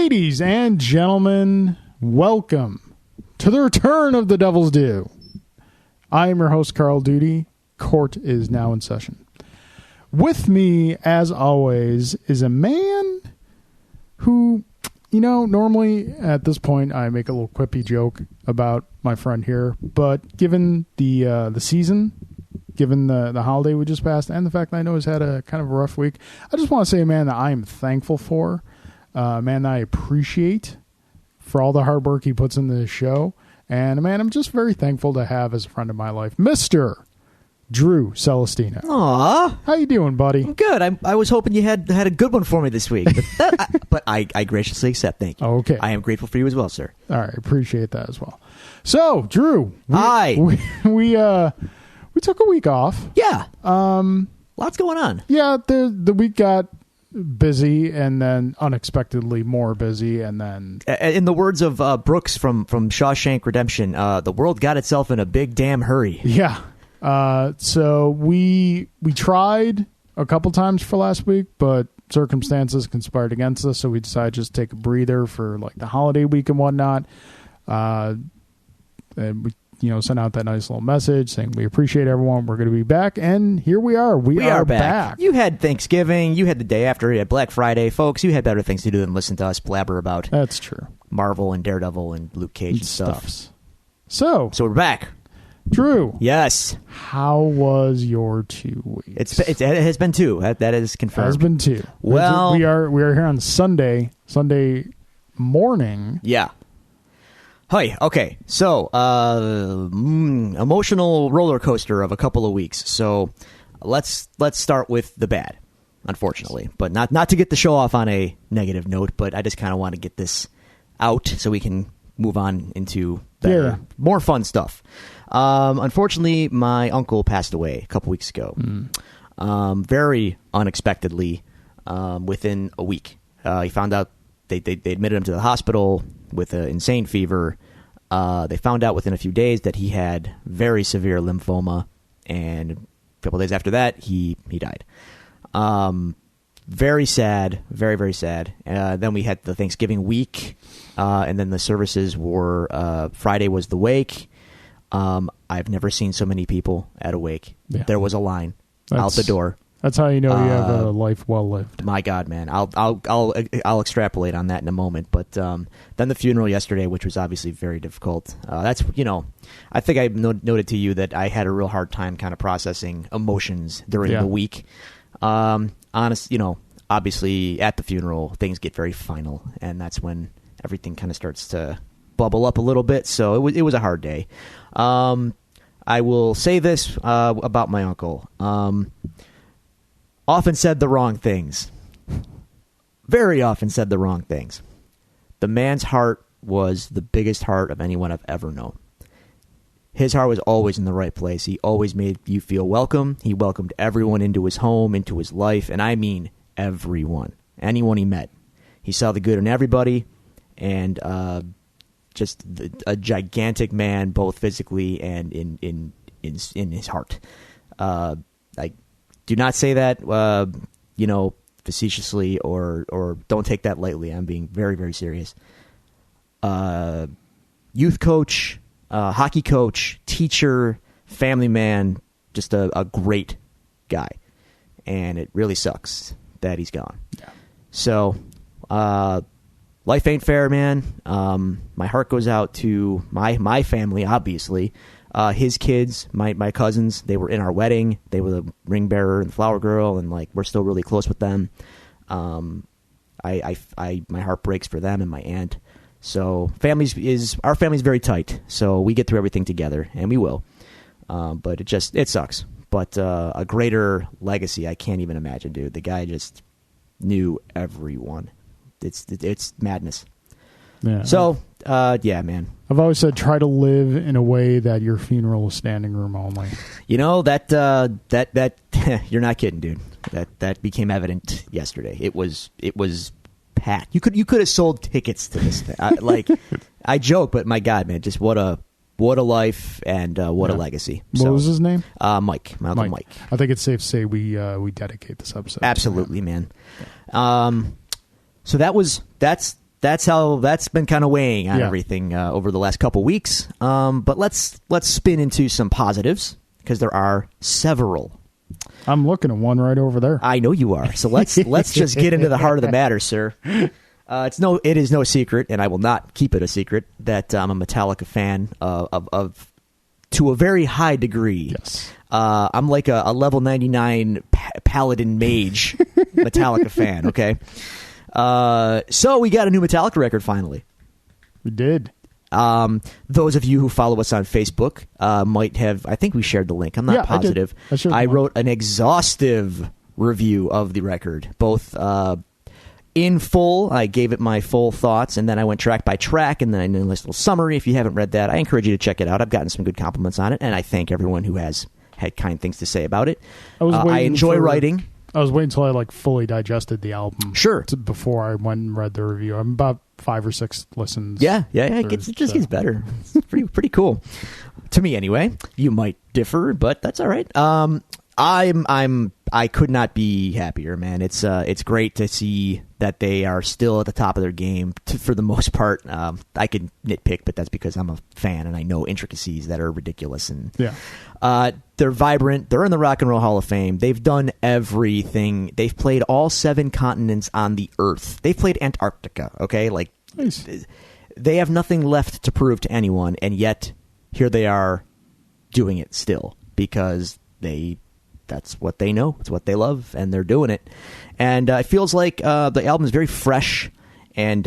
Ladies and gentlemen, welcome to the return of the Devil's Due. I am your host, Carl Duty. Court is now in session. With me, as always, is a man who, you know, normally at this point I make a little quippy joke about my friend here, but given the season, given the holiday we just passed, and the fact that I know he's had a kind of a rough week, I just want to say a man that I am thankful for. Man that I appreciate for all the hard work he puts into the show. And a man I'm just very thankful to have as a friend of my life, Mr. Drew Celestina. Aw. How you doing, buddy? I'm good. I was hoping you had a good one for me this week. But I graciously accept. Thank you. Okay. I am grateful for you as well, sir. All right. Appreciate that as well. So, Drew. Hi. We took a week off. Yeah. Lots going on. Yeah. The week got busy and then unexpectedly more busy, and then In the words of Brooks from Shawshank Redemption, the world got itself in a big damn hurry. Yeah. So we tried a couple times for last week, but circumstances conspired against us, so we decided to just take a breather for like the holiday week and whatnot. And we sent out that nice little message saying we appreciate everyone. We're going to be back, and here we are. We are back. You had Thanksgiving. You had the day after. You had Black Friday. Folks, you had better things to do than listen to us blabber about That's true. Marvel and Daredevil and Luke Cage and stuff. So we're back. Drew. Yes. How was your 2 weeks? It has been 2. That is confirmed. It has been 2. Well, we are here on Sunday morning. Yeah. Hi. Okay. So, emotional roller coaster of a couple of weeks. So, let's start with the bad, unfortunately, but not to get the show off on a negative note, but I just kind of want to get this out so we can move on into better, more fun stuff. Unfortunately, my uncle passed away a couple weeks ago, very unexpectedly, within a week. He found out they admitted him to the hospital with an insane fever. They found out within a few days that he had very severe lymphoma, and a couple days after that, he died. Very sad, very, very sad. Then we had the Thanksgiving week, and then the services were Friday was the wake. I've never seen so many people at a wake. Yeah. There was a line out the door. That's how you know you have a life well lived. My God, man! I'll extrapolate on that in a moment. But then the funeral yesterday, which was obviously very difficult. That's I think I noted to you that I had a real hard time kind of processing emotions during the week. Obviously at the funeral things get very final, and that's when everything kind of starts to bubble up a little bit. So it was a hard day. I will say this about my uncle. Often said the wrong things. Very often said the wrong things. The man's heart was the biggest heart of anyone I've ever known. His heart was always in the right place. He always made you feel welcome. He welcomed everyone into his home, into his life, and I mean everyone. Anyone he met. He saw the good in everybody, and just a gigantic man, both physically and in his heart. I do not say that, facetiously or don't take that lightly. I'm being very, very serious. Youth coach, hockey coach, teacher, family man, just a great guy. And it really sucks that he's gone. Yeah. So, life ain't fair, man. My heart goes out to my family, obviously. His kids, my cousins, they were in our wedding. They were the ring bearer and flower girl, and we're still really close with them. My heart breaks for them and my aunt. So our family's very tight. So we get through everything together, and we will. But it sucks. But a greater legacy, I can't even imagine, dude. The guy just knew everyone. It's madness. Yeah. So, man. I've always said try to live in a way that your funeral is standing room only. That you're not kidding, dude. That became evident yesterday. It was packed. You could have sold tickets to this thing. I joke, but my God, man, just what a life and what a legacy. What was his name? Mike. My uncle Mike. I think it's safe to say we dedicate this episode. Absolutely, man. So that's that's been kind of weighing on Yeah. everything over the last couple weeks. But let's spin into some positives because there are several. I'm looking at one right over there. I know you are. So let's just get into the heart of the matter, sir. It is no secret, and I will not keep it a secret that I'm a Metallica fan of to a very high degree. Yes. I'm like a level 99 paladin mage Metallica fan. Okay. So we got a new Metallica record finally. We did. Those of you who follow us on Facebook might have. I think we shared the link. I'm not Yeah, I did. positive. I shared the I link. wrote an exhaustive review of the record, both in full. I gave it my full thoughts, and then I went track by track, and then I did a nice little summary. If you haven't read that, I encourage you to check it out. I've gotten some good compliments on it, and I thank everyone who has had kind things to say about it. I enjoy writing. I was waiting until I like fully digested the album. Sure. Before I went and read the review. I'm about 5 or 6 listens. Yeah. It just gets better. It's pretty cool to me, anyway. You might differ, but that's all right. I could not be happier, man. It's great to see that they are still at the top of their game for the most part. I could nitpick, but that's because I'm a fan and I know intricacies that are ridiculous. And they're vibrant. They're in the Rock and Roll Hall of Fame. They've done everything. They've played all 7 continents on the Earth. They've played Antarctica. Okay, like Nice. they have nothing left to prove to anyone, and yet here they are doing it still because that's what they know. It's what they love, and they're doing it. And it feels like the album is very fresh and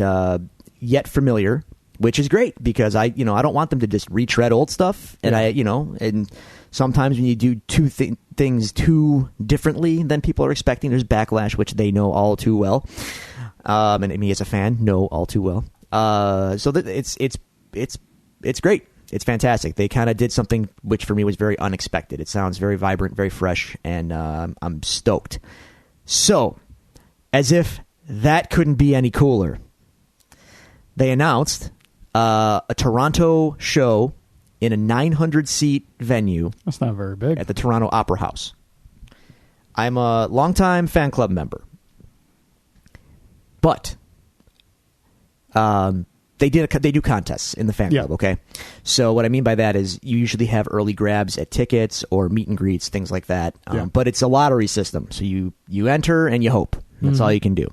yet familiar, which is great because I don't want them to just retread old stuff. And and sometimes when you do things too differently than people are expecting, there's backlash, which they know all too well. And me as a fan know all too well. So that it's great. It's fantastic. They kind of did something which for me was very unexpected. It sounds very vibrant, very fresh, and I'm stoked. So, as if that couldn't be any cooler, they announced a Toronto show in a 900-seat venue. That's not very big. At the Toronto Opera House. I'm a longtime fan club member. But they do contests in the fan club, okay? So what I mean by that is you usually have early grabs at tickets or meet and greets, things like that. But it's a lottery system, so you enter and you hope. That's all you can do.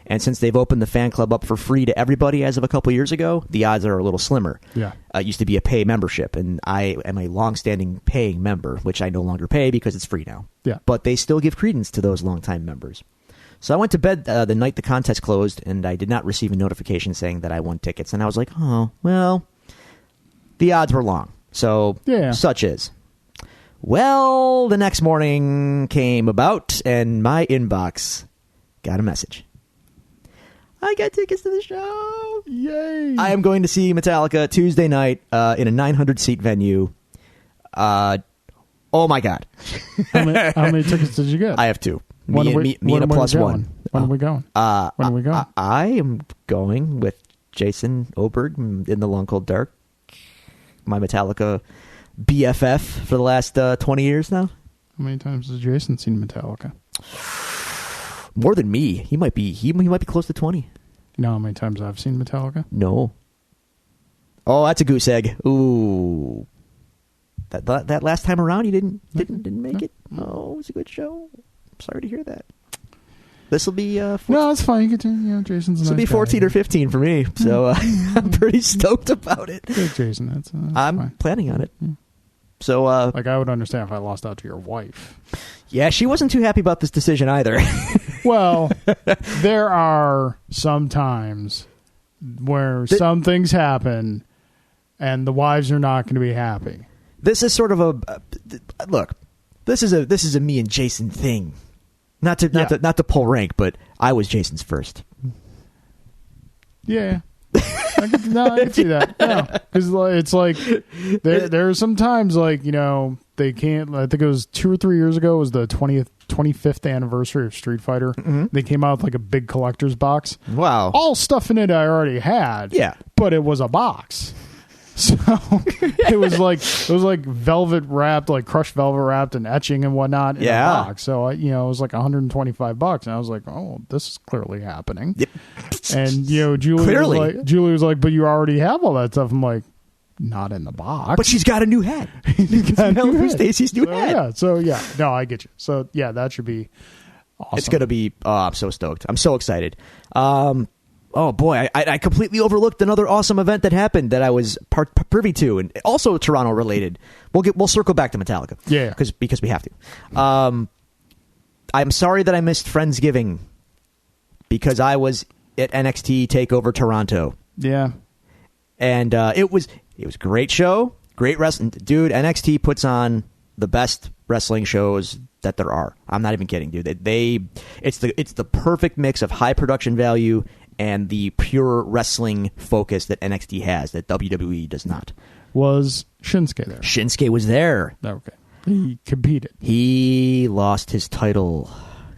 And since they've opened the fan club up for free to everybody as of a couple years ago, the odds are a little slimmer. Yeah. It used to be a pay membership, and I am a long-standing paying member, which I no longer pay because it's free now. Yeah. But they still give credence to those longtime members. So I went to bed the night the contest closed, and I did not receive a notification saying that I won tickets. And I was like, oh, well, the odds were long. So such is. Well, the next morning came about, and my inbox got a message. I got tickets to the show. Yay. I am going to see Metallica Tuesday night in a 900-seat venue. Oh, my God. How many tickets did you get? I have 2. Me and a plus one. When are we going? When are we going? I am going with Jason Oberg in the Long Cold Dark, my Metallica BFF for the last 20 years now. How many times has Jason seen Metallica? More than me. He might be close to 20. You know how many times I've seen Metallica? No. Oh, that's a goose egg. Ooh. That last time around, he didn't make it. Oh, it was a good show. Sorry to hear that. This will be no, it's fine. You get to Jason's. This will be 14 or 15 for me, so I'm pretty stoked about it. Good, Jason. That's I'm fine. planning on it. So, like, I would understand if I lost out to your wife. Yeah, she wasn't too happy about this decision either. Well, there are some times where some things happen, and the wives are not going to be happy. This is sort of a look. This is a me and Jason thing. Not to pull rank, but I was Jason's first. Yeah. I can see that. Yeah, because it's like there are some times like they can't. I think it was 2 or 3 years ago. It was the 25th anniversary of Street Fighter. Mm-hmm. They came out with like a big collector's box. Wow, all stuff in it I already had. Yeah, but it was a box. So it was like velvet wrapped, like crushed velvet wrapped and etching and whatnot in a box. So it was like $125, and I was like, oh, this is clearly happening. Yep. And Julie was like, but you already have all that stuff. I'm like, not in the box. But she's got a new head. Stacy's new head. Yeah. So yeah, no, I get you. So yeah, that should be awesome. It's gonna be. Oh, I'm so stoked. I'm so excited. Oh boy, I completely overlooked another awesome event that happened that I was privy to, and also Toronto related. We'll circle back to Metallica, yeah, because we have to. I'm sorry that I missed Friendsgiving because I was at NXT Takeover Toronto. Yeah, and it was a great show, great wrestling, dude. NXT puts on the best wrestling shows that there are. I'm not even kidding, dude. It's the perfect mix of high production value and the pure wrestling focus that NXT has that WWE does not. Was Shinsuke there? Shinsuke was there. Okay. He competed. He lost his title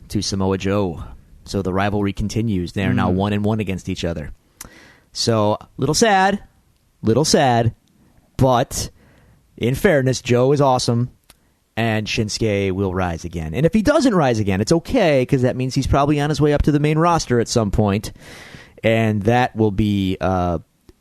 to Samoa Joe. So the rivalry continues. They are now 1-1 against each other. So, little sad. But, in fairness, Joe is awesome. And Shinsuke will rise again. And if he doesn't rise again, it's okay, because that means he's probably on his way up to the main roster at some point. And that will be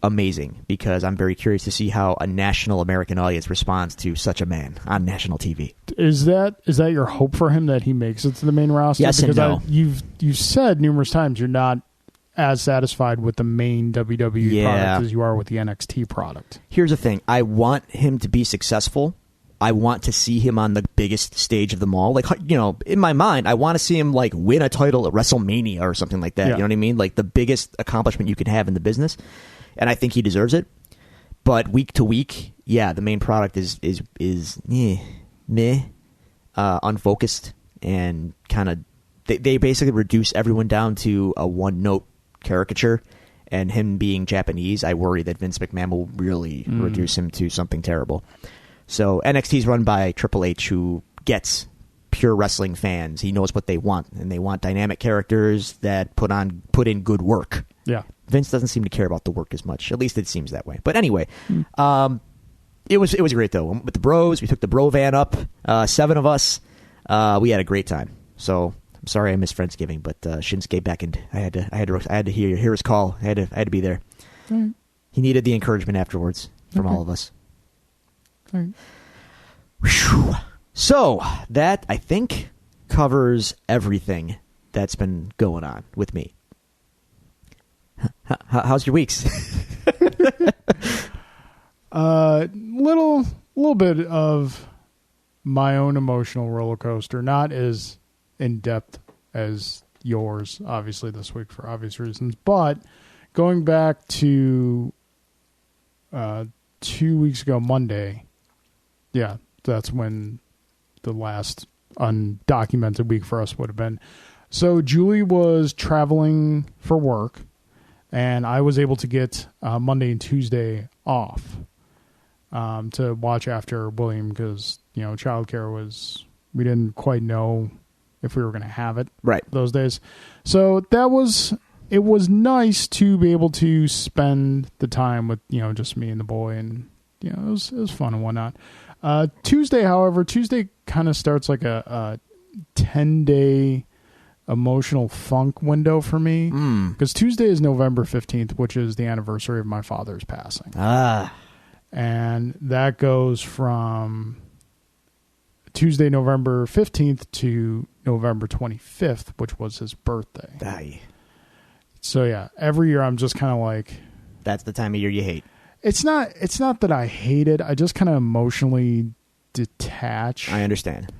amazing, because I'm very curious to see how a national American audience responds to such a man on national TV. Is that your hope for him, that he makes it to the main roster? Yes and no. You've said numerous times you're not as satisfied with the main WWE product as you are with the NXT product. Here's the thing. I want him to be successful. I want to see him on the biggest stage of them all. Like, in my mind, I want to see him like win a title at WrestleMania or something like that. Yeah. You know what I mean? Like the biggest accomplishment you can have in the business. And I think he deserves it. But week to week, yeah, the main product is unfocused, and kind of they basically reduce everyone down to a one-note caricature. And him being Japanese, I worry that Vince McMahon will really reduce him to something terrible. So NXT is run by Triple H, who gets pure wrestling fans. He knows what they want, and they want dynamic characters that put in good work. Yeah, Vince doesn't seem to care about the work as much. At least it seems that way. But anyway, it was great though. With the bros, we took the bro van up. 7 of us. We had a great time. So I'm sorry I missed Friendsgiving, but Shinsuke beckoned. I had to hear his call. I had to be there. Right. He needed the encouragement afterwards from all of us. Right. So that, I think, covers everything that's been going on with me. How's your weeks? Little bit of my own emotional roller coaster, not as in depth as yours, obviously, this week for obvious reasons, but going back to 2 weeks ago, Monday. Yeah, that's when the last undocumented week for us would have been. So Julie was traveling for work, and I was able to get Monday and Tuesday off to watch after William, because childcare we didn't quite know if we were going to have it those days. So it was nice to be able to spend the time with just me and the boy, and it was fun and whatnot. Tuesday kind of starts like a 10-day emotional funk window for me, because Tuesday is November 15th, which is the anniversary of my father's passing. And that goes from Tuesday, November 15th to November 25th, which was his birthday. Aye. So yeah, every year I'm just kind of like, that's the time of year you hate. It's not that I hate it. I just kind of emotionally detach. I understand.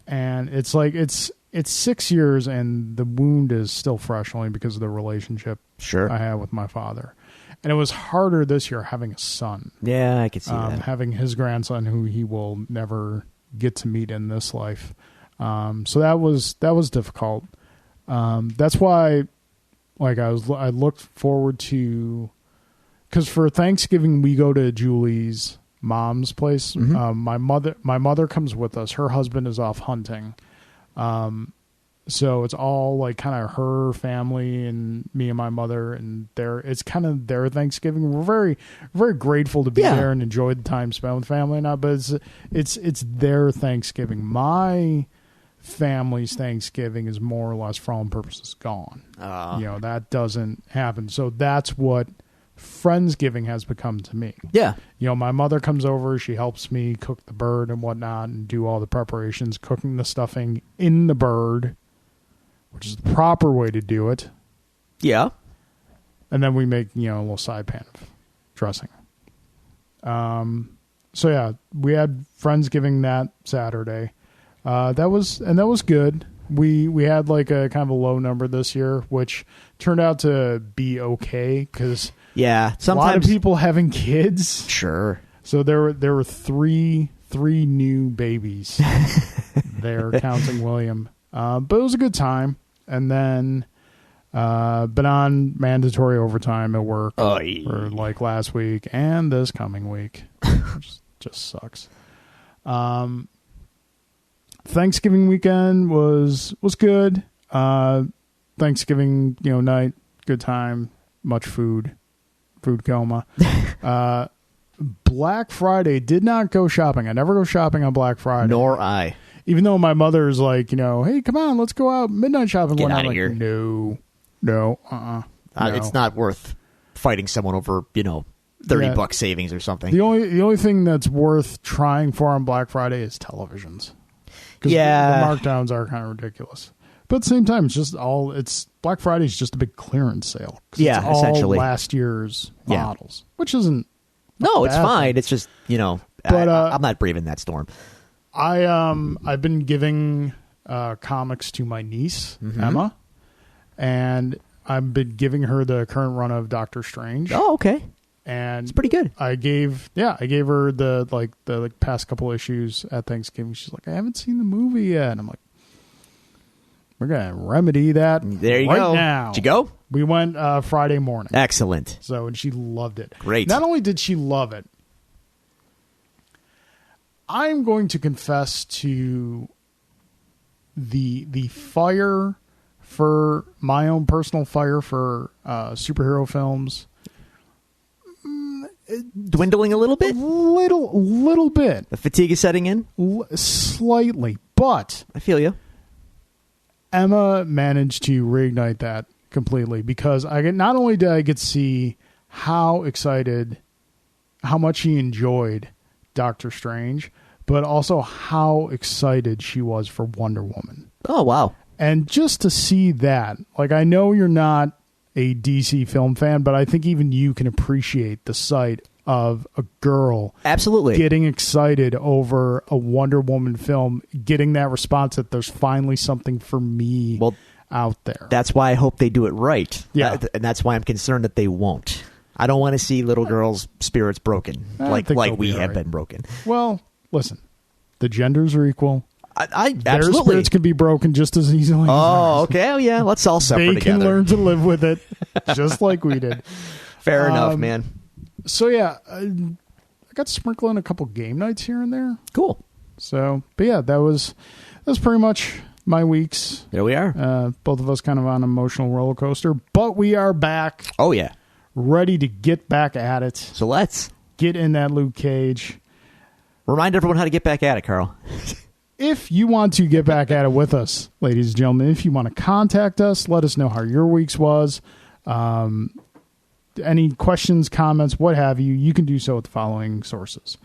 And it's like it's 6 years, and the wound is still fresh, only because of the relationship I had with my father. And it was harder this year having a son. Yeah, I could see that. Having his grandson, who he will never get to meet in this life. So that was difficult. That's why, like, I looked forward to. Because for Thanksgiving, we go to Julie's mom's place. My mother comes with us. Her husband is off hunting. So it's all like kind of her family and me and my mother, and it's kind of their Thanksgiving. We're very, very grateful to be there and enjoy the time spent with family and not, but it's their Thanksgiving. My family's Thanksgiving is more or less, for all purposes, gone. That doesn't happen. So that's what Friendsgiving has become to me. Yeah. My mother comes over, she helps me cook the bird and whatnot and do all the preparations, cooking the stuffing in the bird, which is the proper way to do it. Yeah. And then we make, a little side pan of dressing. So yeah, we had Friendsgiving that Saturday. That was good. We had like a kind of a low number this year, which turned out to be okay because sometimes a lot of people having kids. Sure. So there were three new babies there, counting William. But it was a good time. And then been on mandatory overtime at work for like last week and this coming week, which just sucks. Thanksgiving weekend was good. Thanksgiving, night, good time, much food coma. Black Friday, did not go shopping. I never go shopping on Black Friday. Nor I. Even though my mother's like, hey, come on, let's go out midnight shopping. Get out of like, here. No. It's not worth fighting someone over, $30 savings or something. The only thing that's worth trying for on Black Friday is televisions. Because the markdowns are kind of ridiculous. But at the same time, Black Friday is just a big clearance sale. Yeah, it's all essentially. Last year's models, which isn't. No, it's fine. Thing. It's just, But, I'm not braving that storm. I've been giving comics to my niece, Emma, and I've been giving her the current run of Doctor Strange. Oh, okay. And it's pretty good. I gave her the past couple issues at Thanksgiving. She's like, I haven't seen the movie yet. And I'm like, we're gonna remedy that. There you right go. Now. Did you go? We went Friday morning. Excellent. And she loved it. Great. Not only did she love it, I'm going to confess to the fire for my own personal fire for superhero films. Dwindling a little bit? Little bit. The fatigue is setting in? Slightly. But I feel you. Emma managed to reignite that completely because not only did I get to see how much she enjoyed Doctor Strange, but also how excited she was for Wonder Woman. Oh, wow. And just to see that, like, I know you're not a DC film fan, but I think even you can appreciate the sight of a girl absolutely getting excited over a Wonder Woman film, getting that response that there's finally something for me out there. That's why I hope they do it right. Yeah. And that's why I'm concerned that they won't. I don't want to see little girls' spirits broken like we have been broken. Well, listen, the genders are equal. Their absolutely. Spirits can be broken just as easily. Oh, okay. Oh, yeah. Let's all suffer together. They can learn to live with it, just like we did. Fair enough, man. So yeah, I got to sprinkle in a couple game nights here and there. Cool. So, but yeah, that was pretty much my weeks. There we are. Both of us kind of on an emotional roller coaster, but we are back. Oh yeah, ready to get back at it. So let's get in that Luke Cage. Remind everyone how to get back at it, Carl. If you want to get back at it with us, ladies and gentlemen, if you want to contact us, let us know how your week's was. Any questions, comments, what have you, you can do so with the following sources.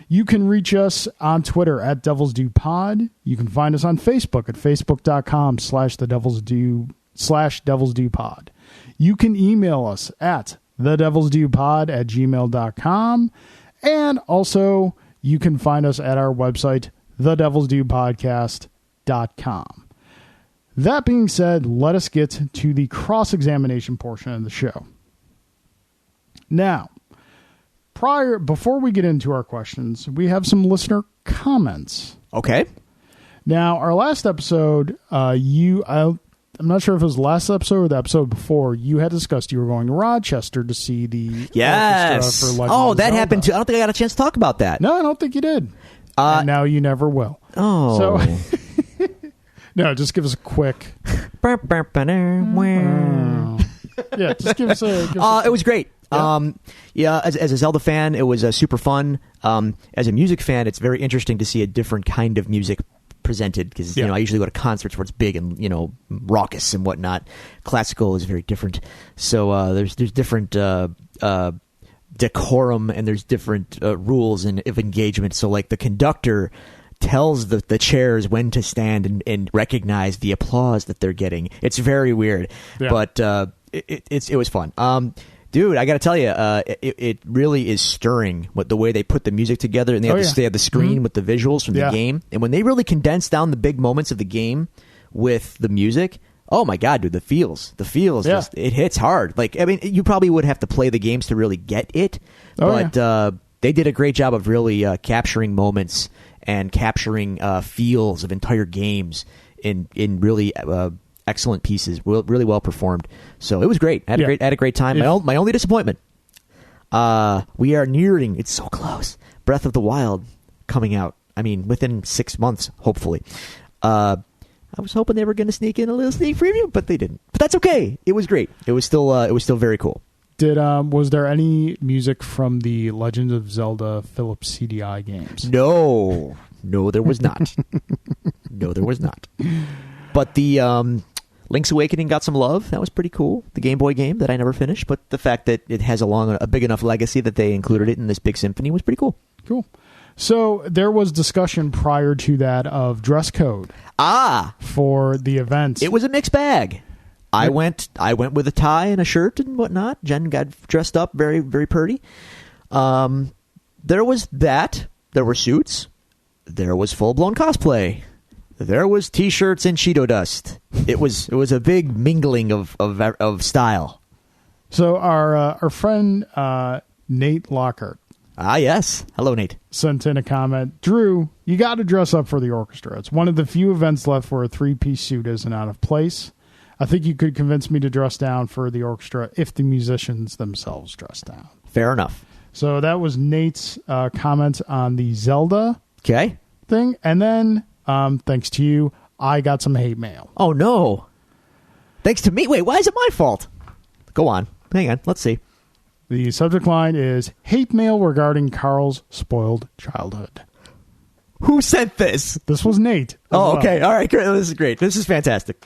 You can reach us on Twitter at Devils Do Pod. You can find us on Facebook at facebook.com/Devils Do Pod. You can email us at thedevilsdopod@gmail.com. And also, you can find us at our website, thedevilsdopodcast.com. That being said, let us get to the cross-examination portion of the show. Now, before we get into our questions, we have some listener comments. Okay. Now, our last episode, I'm not sure if it was the last episode or the episode before, you had discussed you were going to Rochester to see the orchestra for Legend of that Zelda. happened too. I don't think I got a chance to talk about that. No, I don't think you did. And now you never will. Oh. So, No, just give us a quick. Yeah, just give us a. It was great. Yeah. As a Zelda fan, it was super fun. As a music fan, it's very interesting to see a different kind of music presented because I usually go to concerts where it's big and raucous and whatnot. Classical is very different. So there's different decorum and there's different rules of engagement. So like the conductor tells the chairs when to stand and recognize the applause that they're getting. It's very weird, but it was fun. Dude, I got to tell you, it really is stirring the way they put the music together, and they have the screen with the visuals from the game. And when they really condense down the big moments of the game with the music, oh my god, dude, the feels, just, it hits hard. Like, I mean, you probably would have to play the games to really get it, but they did a great job of really capturing moments and capturing feels of entire games in really excellent pieces, really well performed. So it was great. I had a great time. My only disappointment, we are nearing, it's so close, Breath of the Wild coming out. I mean, within 6 months, hopefully. I was hoping they were going to sneak in a little sneak preview, but they didn't. But that's okay. It was great. It was still very cool. Was there any music from the Legend of Zelda Philips CDI games? No, there was not. No, there was not. But the Link's Awakening got some love. That was pretty cool. The Game Boy game that I never finished, but the fact that it has a big enough legacy that they included it in this big symphony was pretty cool. Cool. So there was discussion prior to that of dress code. For the event. It was a mixed bag. I went with a tie and a shirt and whatnot. Jen got dressed up very, very pretty. There was that. There were suits. There was full-blown cosplay. There was T-shirts and Cheeto dust. It was a big mingling of style. So our friend Nate Lockhart. Yes. Hello, Nate. Sent in a comment. Drew, you got to dress up for the orchestra. It's one of the few events left where a three-piece suit isn't out of place. I think you could convince me to dress down for the orchestra if the musicians themselves dress down. Fair enough. So that was Nate's comment on the Zelda thing. And then, thanks to you, I got some hate mail. Oh, no. Thanks to me? Wait, why is it my fault? Go on. Hang on. Let's see. The subject line is hate mail regarding Carl's spoiled childhood. Who sent this? This was Nate. Oh, okay. All right. Great. This is great. This is fantastic.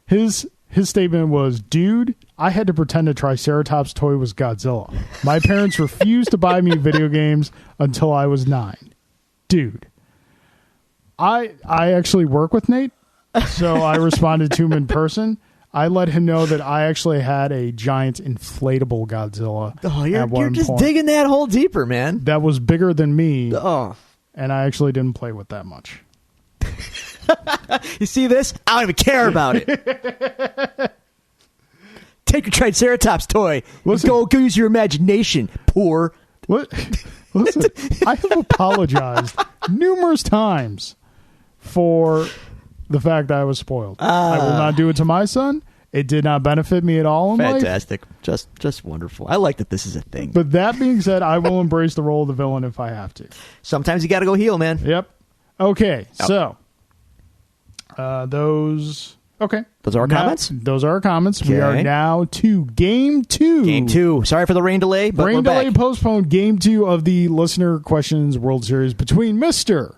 His statement was, dude, I had to pretend a Triceratops toy was Godzilla. My parents refused to buy me video games until I was 9. Dude. I actually work with Nate, so I responded to him in person. I let him know that I actually had a giant inflatable Godzilla. Oh, you're just digging that hole deeper, man. That was bigger than me. Oh. And I actually didn't play with that much. You see this? I don't even care about it. Take your Triceratops toy. Go use your imagination, poor. What? Listen, I have apologized numerous times for the fact that I was spoiled. I will not do it to my son. It did not benefit me at all in life. Fantastic. Just wonderful. I like that this is a thing. But that being said, I will embrace the role of the villain if I have to. Sometimes you got to go heel, man. Yep. Okay, so those are our comments? Those are our comments. Okay. We are now to Game 2. Game 2. Sorry for the rain delay, but rain we're delay back. Postponed. Game 2 of the Listener Questions World Series between Mr.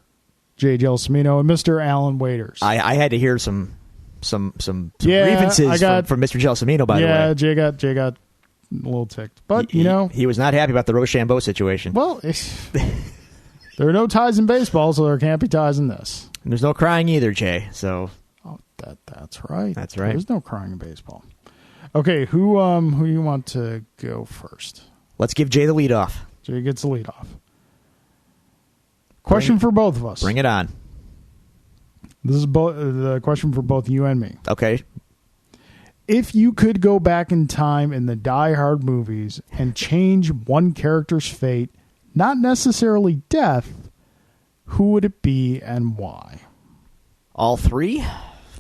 J. Gelsomino and Mr. Alan Waiters. I had to hear some grievances from Mr. Gelsomino, by the way. Yeah, Jay got a little ticked. But, he was not happy about the Rochambeau situation. Well, there are no ties in baseball, so there can't be ties in this. And there's no crying either, Jay. So that's right. That's right. There's no crying in baseball. Okay, who you want to go first? Let's give Jay the lead off. Jay gets the lead off. Question for both of us. Bring it on. This is the question for both you and me. Okay. If you could go back in time in the Die Hard movies and change one character's fate, not necessarily death, who would it be and why? All three?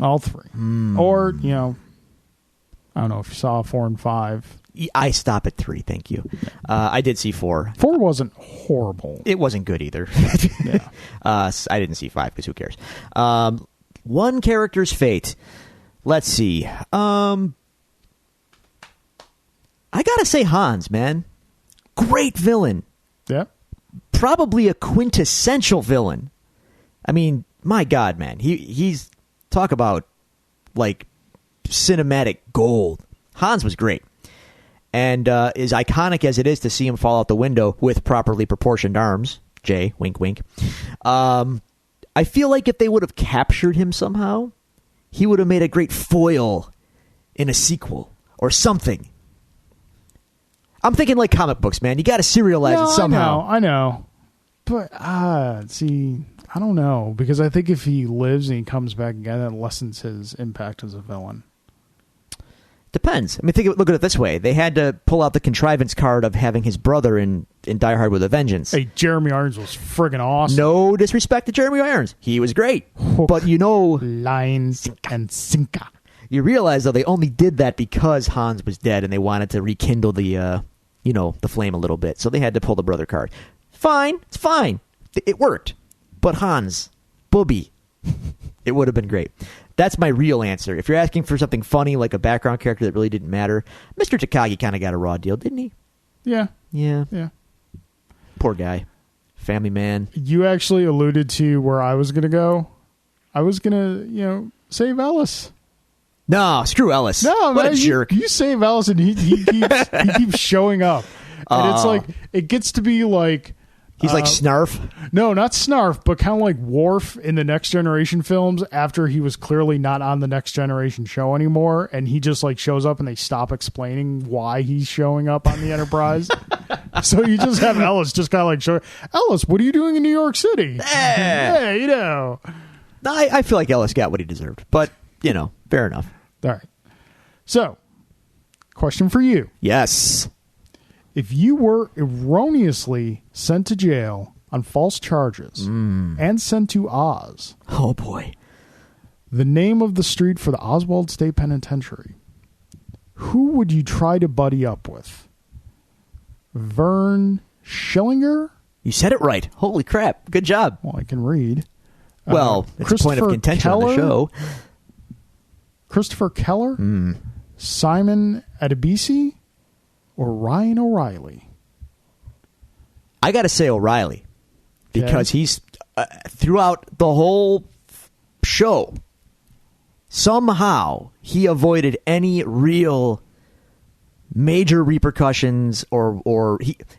All three. Or, I don't know if you saw 4 and 5. I stop at 3, thank you. I did see 4. 4 wasn't horrible. It wasn't good either. Yeah. I didn't see 5 because who cares? One character's fate. Let's see. I gotta say Hans, man. Great villain. Yeah. Probably a quintessential villain. I mean, my God, man. He's talk about like cinematic gold. Hans was great. And as iconic as it is to see him fall out the window with properly proportioned arms, Jay, wink, wink, I feel like if they would have captured him somehow, he would have made a great foil in a sequel or something. I'm thinking like comic books, man. You got to serialize it somehow. I know. But, see, I don't know. Because I think if he lives and he comes back again, that lessens his impact as a villain. Depends. I mean, look at it this way. They had to pull out the contrivance card of having his brother in Die Hard with a Vengeance. Hey, Jeremy Irons was friggin' awesome. No disrespect to Jeremy Irons. He was great. But you know... Lines and sinker. You realize, though, they only did that because Hans was dead and they wanted to rekindle the, the flame a little bit. So they had to pull the brother card. Fine. It's fine. It worked. But Hans, Booby, it would have been great. That's my real answer. If you're asking for something funny, like a background character that really didn't matter, Mr. Takagi kind of got a raw deal, didn't he? Yeah. Yeah. Yeah. Poor guy. Family man. You actually alluded to where I was going to go. I was going to, save Ellis. No, screw Ellis. No, what man, a jerk. You save Ellis and he keeps showing up. And it's like, it gets to be like... He's like Snarf? No, not Snarf, but kind of like Worf in the Next Generation films after he was clearly not on the Next Generation show anymore, and he just like shows up and they stop explaining why he's showing up on the Enterprise. So you just have Ellis just kind of like show Ellis, what are you doing in New York City? Hey, I feel like Ellis got what he deserved, but, fair enough. All right. So, question for you. Yes. If you were erroneously sent to jail on false charges and sent to Oz, oh boy, the name of the street for the Oswald State Penitentiary, who would you try to buddy up with? Vern Schillinger? You said it right. Holy crap. Good job. Well, I can read. Well, it's a point of contention on the show. Christopher Keller? Simon Adebisi? Or Ryan O'Reilly? I got to say O'Reilly. Because he's, throughout the whole show, somehow he avoided any real major repercussions or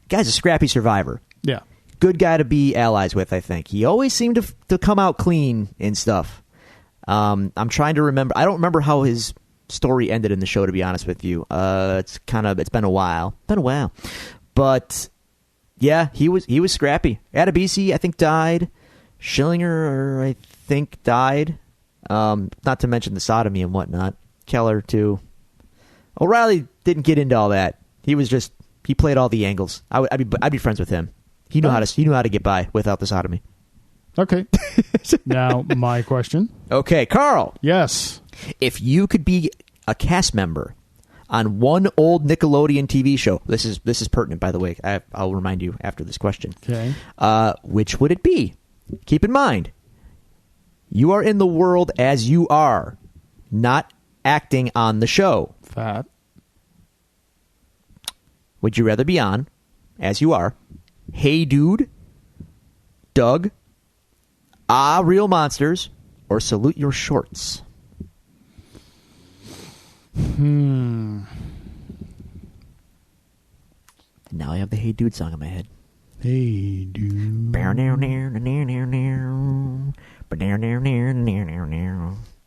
guy's a scrappy survivor. Yeah. Good guy to be allies with, I think. He always seemed to come out clean in stuff. I'm trying to remember. I don't remember how his story ended in the show, to be honest with you. It's been a while. But yeah, he was scrappy. Adebisi, I think, died. Schillinger, I think, died. Not to mention the sodomy and whatnot. Keller too. O'Reilly didn't get into all that. He played all the angles. I'd be friends with him. He knew how to get by without the sodomy. Okay. Now my question. Okay, Carl. Yes. If you could be a cast member on one old Nickelodeon TV show, this is pertinent, by the way. I'll remind you after this question. Okay. Which would it be? Keep in mind, you are in the world as you are, not acting on the show. That. Would you rather be on, as you are, Hey Dude, Doug, Real Monsters, or Salute Your Shorts? Now I have the Hey Dude song in my head. Hey Dude.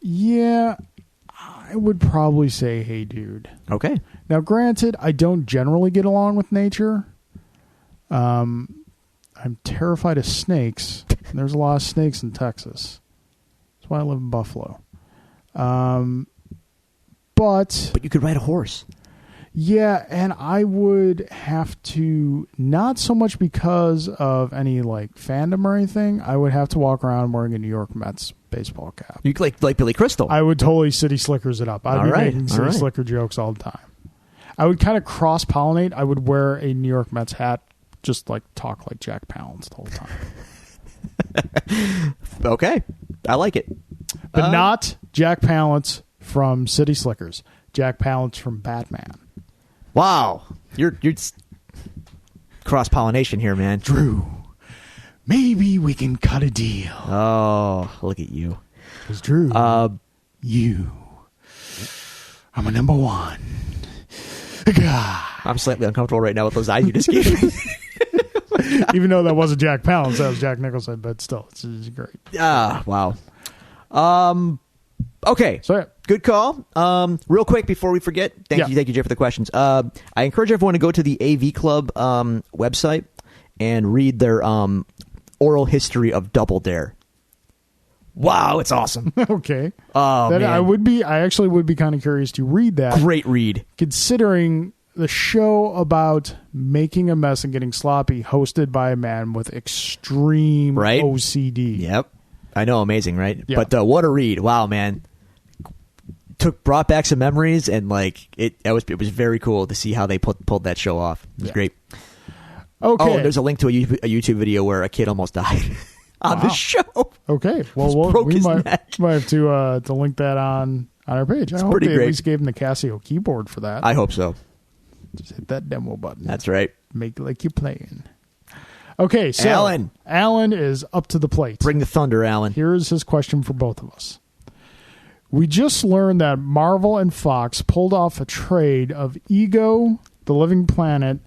Yeah, I would probably say Hey Dude. Okay. Now, granted, I don't generally get along with nature. I'm terrified of snakes. And there's a lot of snakes in Texas. That's why I live in Buffalo. But you could ride a horse. Yeah, and I would have to, not so much because of any like fandom or anything, I would have to walk around wearing a New York Mets baseball cap. You like Billy Crystal. I would totally City Slickers it up. I'd be making City Slicker jokes all the time. I would kind of cross-pollinate. I would wear a New York Mets hat, just like talk like Jack Palance the whole time. Okay. I like it. But not Jack Palance from City Slickers. Jack Palance from Batman. Wow. You're cross-pollination here, man. Drew, maybe we can cut a deal. Oh, look at you. Because Drew, you, I'm a number one. God. I'm slightly uncomfortable right now with those eyes you just gave me. Even though that wasn't Jack Palance, that was Jack Nicholson, but still, it's great. Wow. Okay. So, Good call. Real quick before we forget, thank you, Jay, for the questions. I encourage everyone to go to the AV Club website and read their oral history of Double Dare. Wow, it's awesome. Okay. Oh, man. I actually would be kind of curious to read that. Great read. Considering the show about making a mess and getting sloppy, hosted by a man with extreme OCD. Yep. I know, amazing, right? Yeah. But what a read. Wow, man. Brought back some memories, and it was very cool to see how they pulled that show off. It was great. Okay. Oh, there's a link to a YouTube video where a kid almost died on the show. Okay. Well, we might have to link that on our page. I hope they at least gave him the Casio keyboard for that. I hope so. Just hit that demo button. That's right. Make it like you're playing. Okay, so Alan is up to the plate. Bring the thunder, Alan. Here is his question for both of us. We just learned that Marvel and Fox pulled off a trade of Ego, The Living Planet,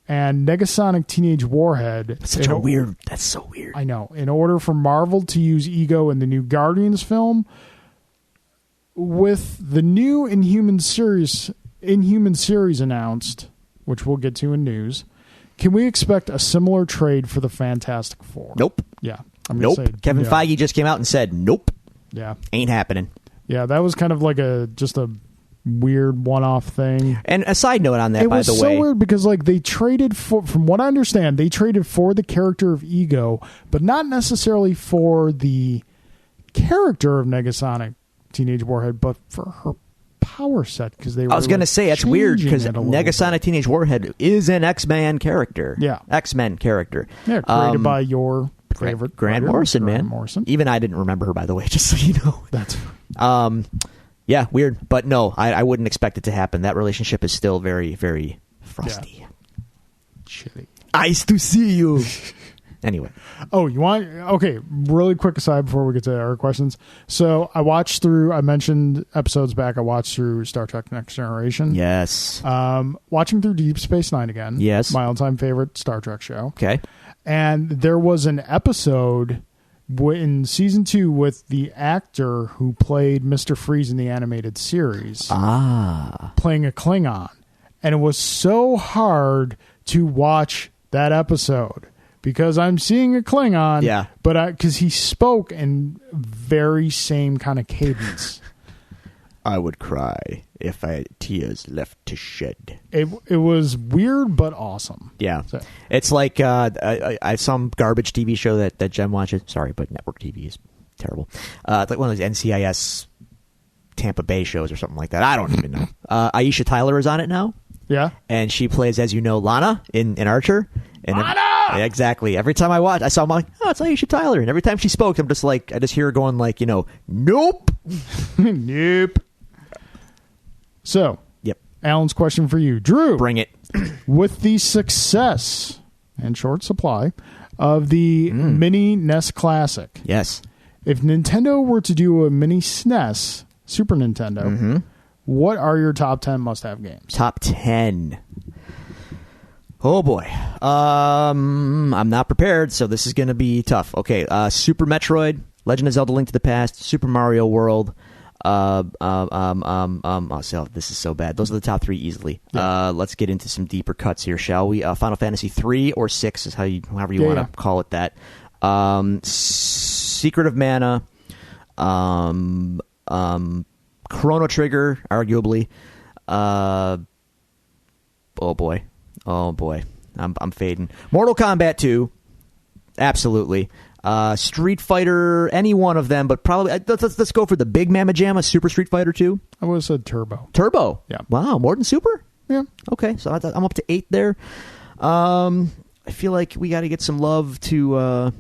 and Negasonic Teenage Warhead. That's so weird. I know. In order for Marvel to use Ego in the new Guardians film, with the new Inhuman series announced, which we'll get to in news, can we expect a similar trade for the Fantastic Four? Nope. Yeah. Nope. Kevin Feige just came out and said, nope. Yeah. Ain't happening. Yeah, that was kind of like just a weird one-off thing. And a side note on that, by the way. It was so weird because they traded for, from what I understand, they traded for the character of Ego, but not necessarily for the character of Negasonic Teenage Warhead, but for her power set, because I was going to say, that's weird because Negasonic Teenage Warhead is an X-Men character. Yeah. X-Men character. Yeah, created by your favorite Grant Morrison, man. Morrison. Even I didn't remember her, by the way, just so you know. That's yeah, weird. But no, I wouldn't expect it to happen. That relationship is still very, very frosty. Yeah. Chilly. Nice to see you. Anyway. Oh, okay, really quick aside before we get to our questions. So I mentioned episodes back, I watched through Star Trek Next Generation. Yes. Watching through Deep Space Nine again. Yes. My all-time favorite Star Trek show. Okay. And there was an episode in season 2 with the actor who played Mr. Freeze in the animated series. Playing a Klingon. And it was so hard to watch that episode because I'm seeing a Klingon. Yeah. But because he spoke in very same kind of cadence. I would cry if I had tears left to shed. It was weird but awesome. Yeah. So. It's like some garbage TV show that Jen watches. Sorry, but network TV is terrible. It's like one of those NCIS Tampa Bay shows or something like that. I don't even know. Aisha Tyler is on it now. Yeah. And she plays, as you know, Lana in Archer. And Lana! Exactly. Every time I saw, I'm like, oh, it's Aisha Tyler. And every time she spoke, I just hear her going like, nope. Nope. So, yep. Alan's question for you. Drew. Bring it. With the success and short supply of the Mini NES Classic. Yes. If Nintendo were to do a Mini SNES, Super Nintendo, what are your top 10 must-have games? Top 10. Oh, boy. I'm not prepared, so this is going to be tough. Okay, Super Metroid, Legend of Zelda Link to the Past, Super Mario World. So this is so bad. Those are the top 3 easily. Yeah. Let's get into some deeper cuts here, shall we? Final Fantasy 3 or 6 is however you want to call it that. Secret of Mana, Chrono Trigger, arguably. Oh boy, I'm fading. Mortal Kombat 2, absolutely. Street Fighter, any one of them, but probably let's go for the big Mamma Jamma, Super Street Fighter 2. I would have said Turbo. Turbo? Yeah. Wow, more than Super? Yeah. Okay, so I'm up to 8 there. I feel like we got to get some love to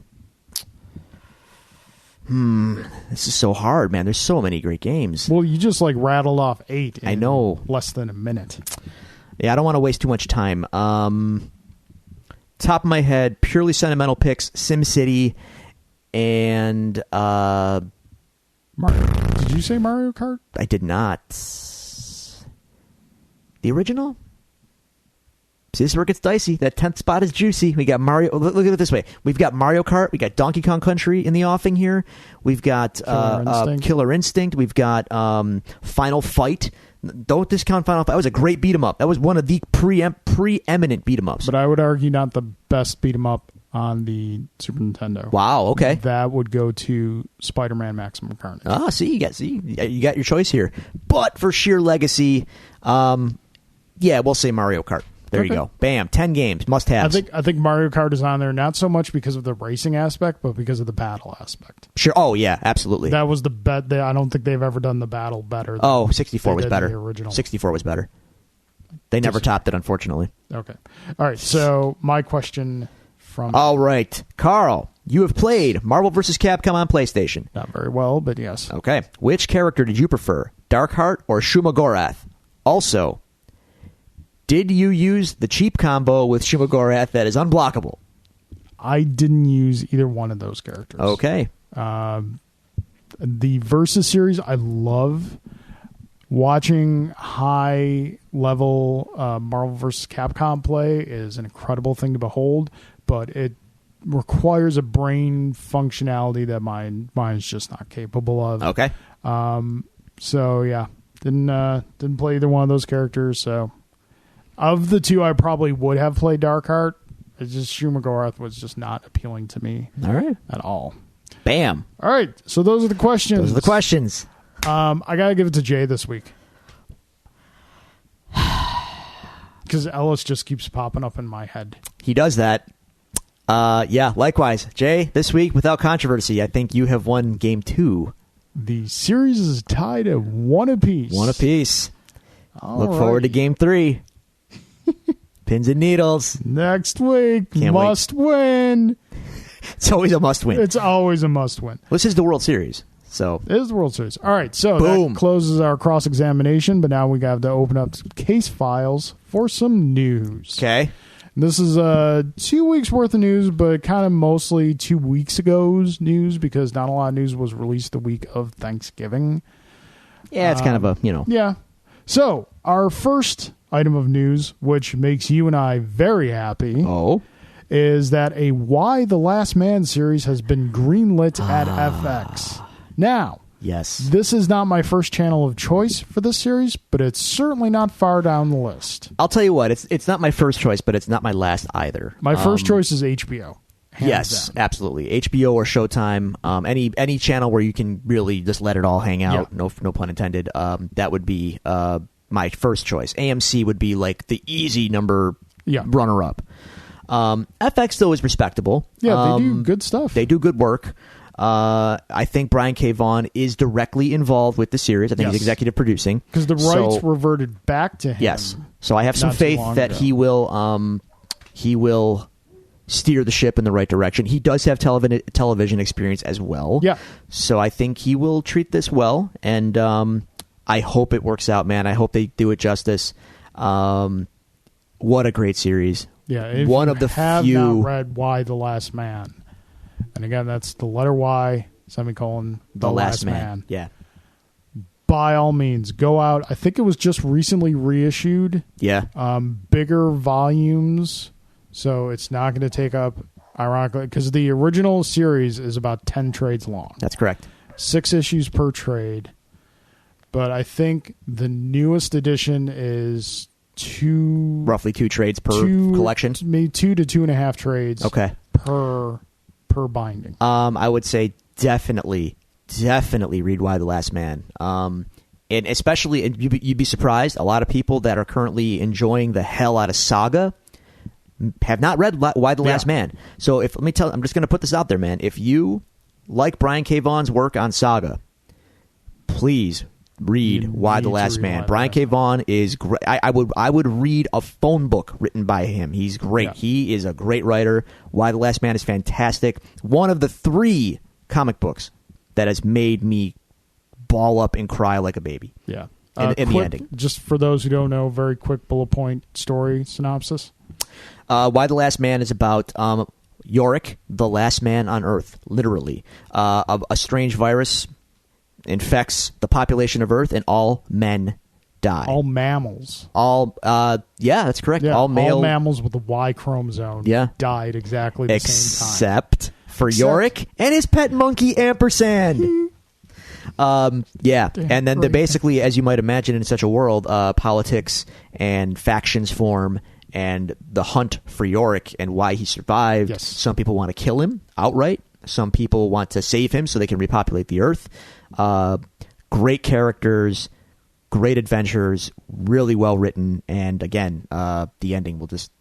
This is so hard, man. There's so many great games. Well, you just like rattled off 8 in I know. less than a minute. Yeah, I don't want to waste too much time. Top of my head, purely sentimental picks, SimCity and Mario. Did you say Mario Kart? I did not. The original? See, this is where it gets dicey. That 10th spot is juicy. We got Mario. Look at it this way. We've got Mario Kart. We got Donkey Kong Country in the offing here. We've got Killer Instinct. We've got Final Fight. Don't discount Final Fight. That was a great beat 'em up. That was one of the preeminent beat 'em ups. But I would argue not the best beat 'em up on the Super Nintendo. Wow. Okay. That would go to Spider-Man Maximum Carnage. See, you got your choice here. But for sheer legacy, yeah, we'll say Mario Kart. There you go. Bam. 10 games. Must have. I think Mario Kart is on there not so much because of the racing aspect, but because of the battle aspect. Sure. Oh, yeah, absolutely. That was the bet. I don't think they've ever done the battle better. Oh, 64 was better. The original. 64 was better. They never topped it, unfortunately. Okay. All right. So my question from... All right. Carl, you have played Marvel vs. Capcom on PlayStation. Not very well, but yes. Okay. Which character did you prefer, Darkheart or Shuma Gorath? Also... did you use the cheap combo with Shuma Gorath that is unblockable? I didn't use either one of those characters. Okay. The Versus series, I love watching high-level Marvel vs. Capcom play is an incredible thing to behold, but it requires a brain functionality that mine's just not capable of. Okay. So, yeah, didn't play either one of those characters, so... Of the two, I probably would have played Darkheart. It's just Shuma Gorath was just not appealing to me at all. Bam. All right, so those are the questions. I got to give it to Jay this week. Because Ellis just keeps popping up in my head. He does that. Yeah, likewise. Jay, this week, without controversy, I think you have won game 2. The series is tied at 1 apiece. 1 apiece. All forward to game 3. Pins and needles. Next week. Must win. It's always a must win. It's always a must win. This is the World Series. So it is the World Series. All right, so boom. That closes our cross-examination, but now we have to open up case files for some news. Okay. This is 2 weeks worth of news, but kind of mostly 2 weeks ago's news because not a lot of news was released the week of Thanksgiving. Yeah, it's kind of a, Yeah. So our first item of news, which makes you and I very happy, is that a Y the Last Man series has been greenlit at FX. Now, yes, this is not my first channel of choice for this series, but it's certainly not far down the list. I'll tell you what, it's not my first choice, but it's not my last either. My first choice is HBO. Yes, down. absolutely. HBO or Showtime, any channel where you can really just let it all hang out, no pun intended, that would be my first choice. AMC would be like the easy runner-up. FX, though, is respectable. Yeah, they do good stuff. They do good work. I think Brian K. Vaughan is directly involved with the series. I think he's executive producing. Because the rights reverted back to him. Yes. So I have some faith that he will steer the ship in the right direction. He does have television experience as well. Yeah. So I think he will treat this well, and I hope it works out, man. I hope they do it justice. What a great series. Yeah, if one you of the have few. Not read Y the Last Man, and again, that's the letter Y, semicolon, the last man. Yeah. By all means, go out. I think it was just recently reissued. Yeah. Bigger volumes, so it's not going to take up, ironically, because the original series is about 10 trades long. That's correct. 6 issues per trade. But I think the newest edition is roughly 2 trades per collection. Maybe 2 to 2.5 trades. Okay. Per binding. I would say definitely read Y the Last Man. And especially, you'd be surprised, a lot of people that are currently enjoying the hell out of Saga have not read Y the Last Man. So I'm just going to put this out there, man. If you like Brian K. Vaughan's work on Saga, please read Y the Last Man. Brian K. Vaughan is great. I would read a phone book written by him. He's great. Yeah. He is a great writer. Y the Last Man is fantastic. One of the 3 comic books that has made me ball up and cry like a baby. Yeah. In the ending. Just for those who don't know, very quick bullet point story synopsis. Y the Last Man is about Yorick, the last man on Earth, literally. A strange virus infects the population of Earth, and all men die. All mammals. Yeah, that's correct. Yeah, all mammals with the Y chromosome died exactly the same time. Except for Yorick and his pet monkey, Ampersand. Yeah, and then basically, as you might imagine in such a world, politics and factions form, and the hunt for Yorick and why he survived. Yes. Some people want to kill him outright. Some people want to save him so they can repopulate the Earth. Great characters, great adventures, really well written, and again, the ending will just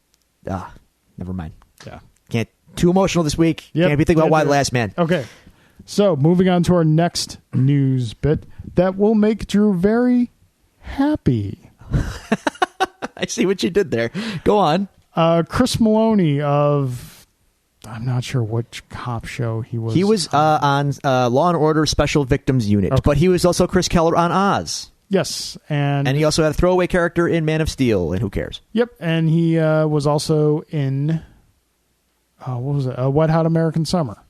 never mind. Yeah, Can't too emotional this week. Yep. Can't be thinking about Y the Last Man. Okay. So, moving on to our next news bit that will make Drew very happy. I see what you did there. Go on. Chris Maloney of, I'm not sure which cop show he was. He was on Law and Order Special Victims Unit, but he was also Chris Keller on Oz. Yes, and he also had a throwaway character in Man of Steel, and who cares? Yep, and he was also in, what was it, Wet Hot American Summer.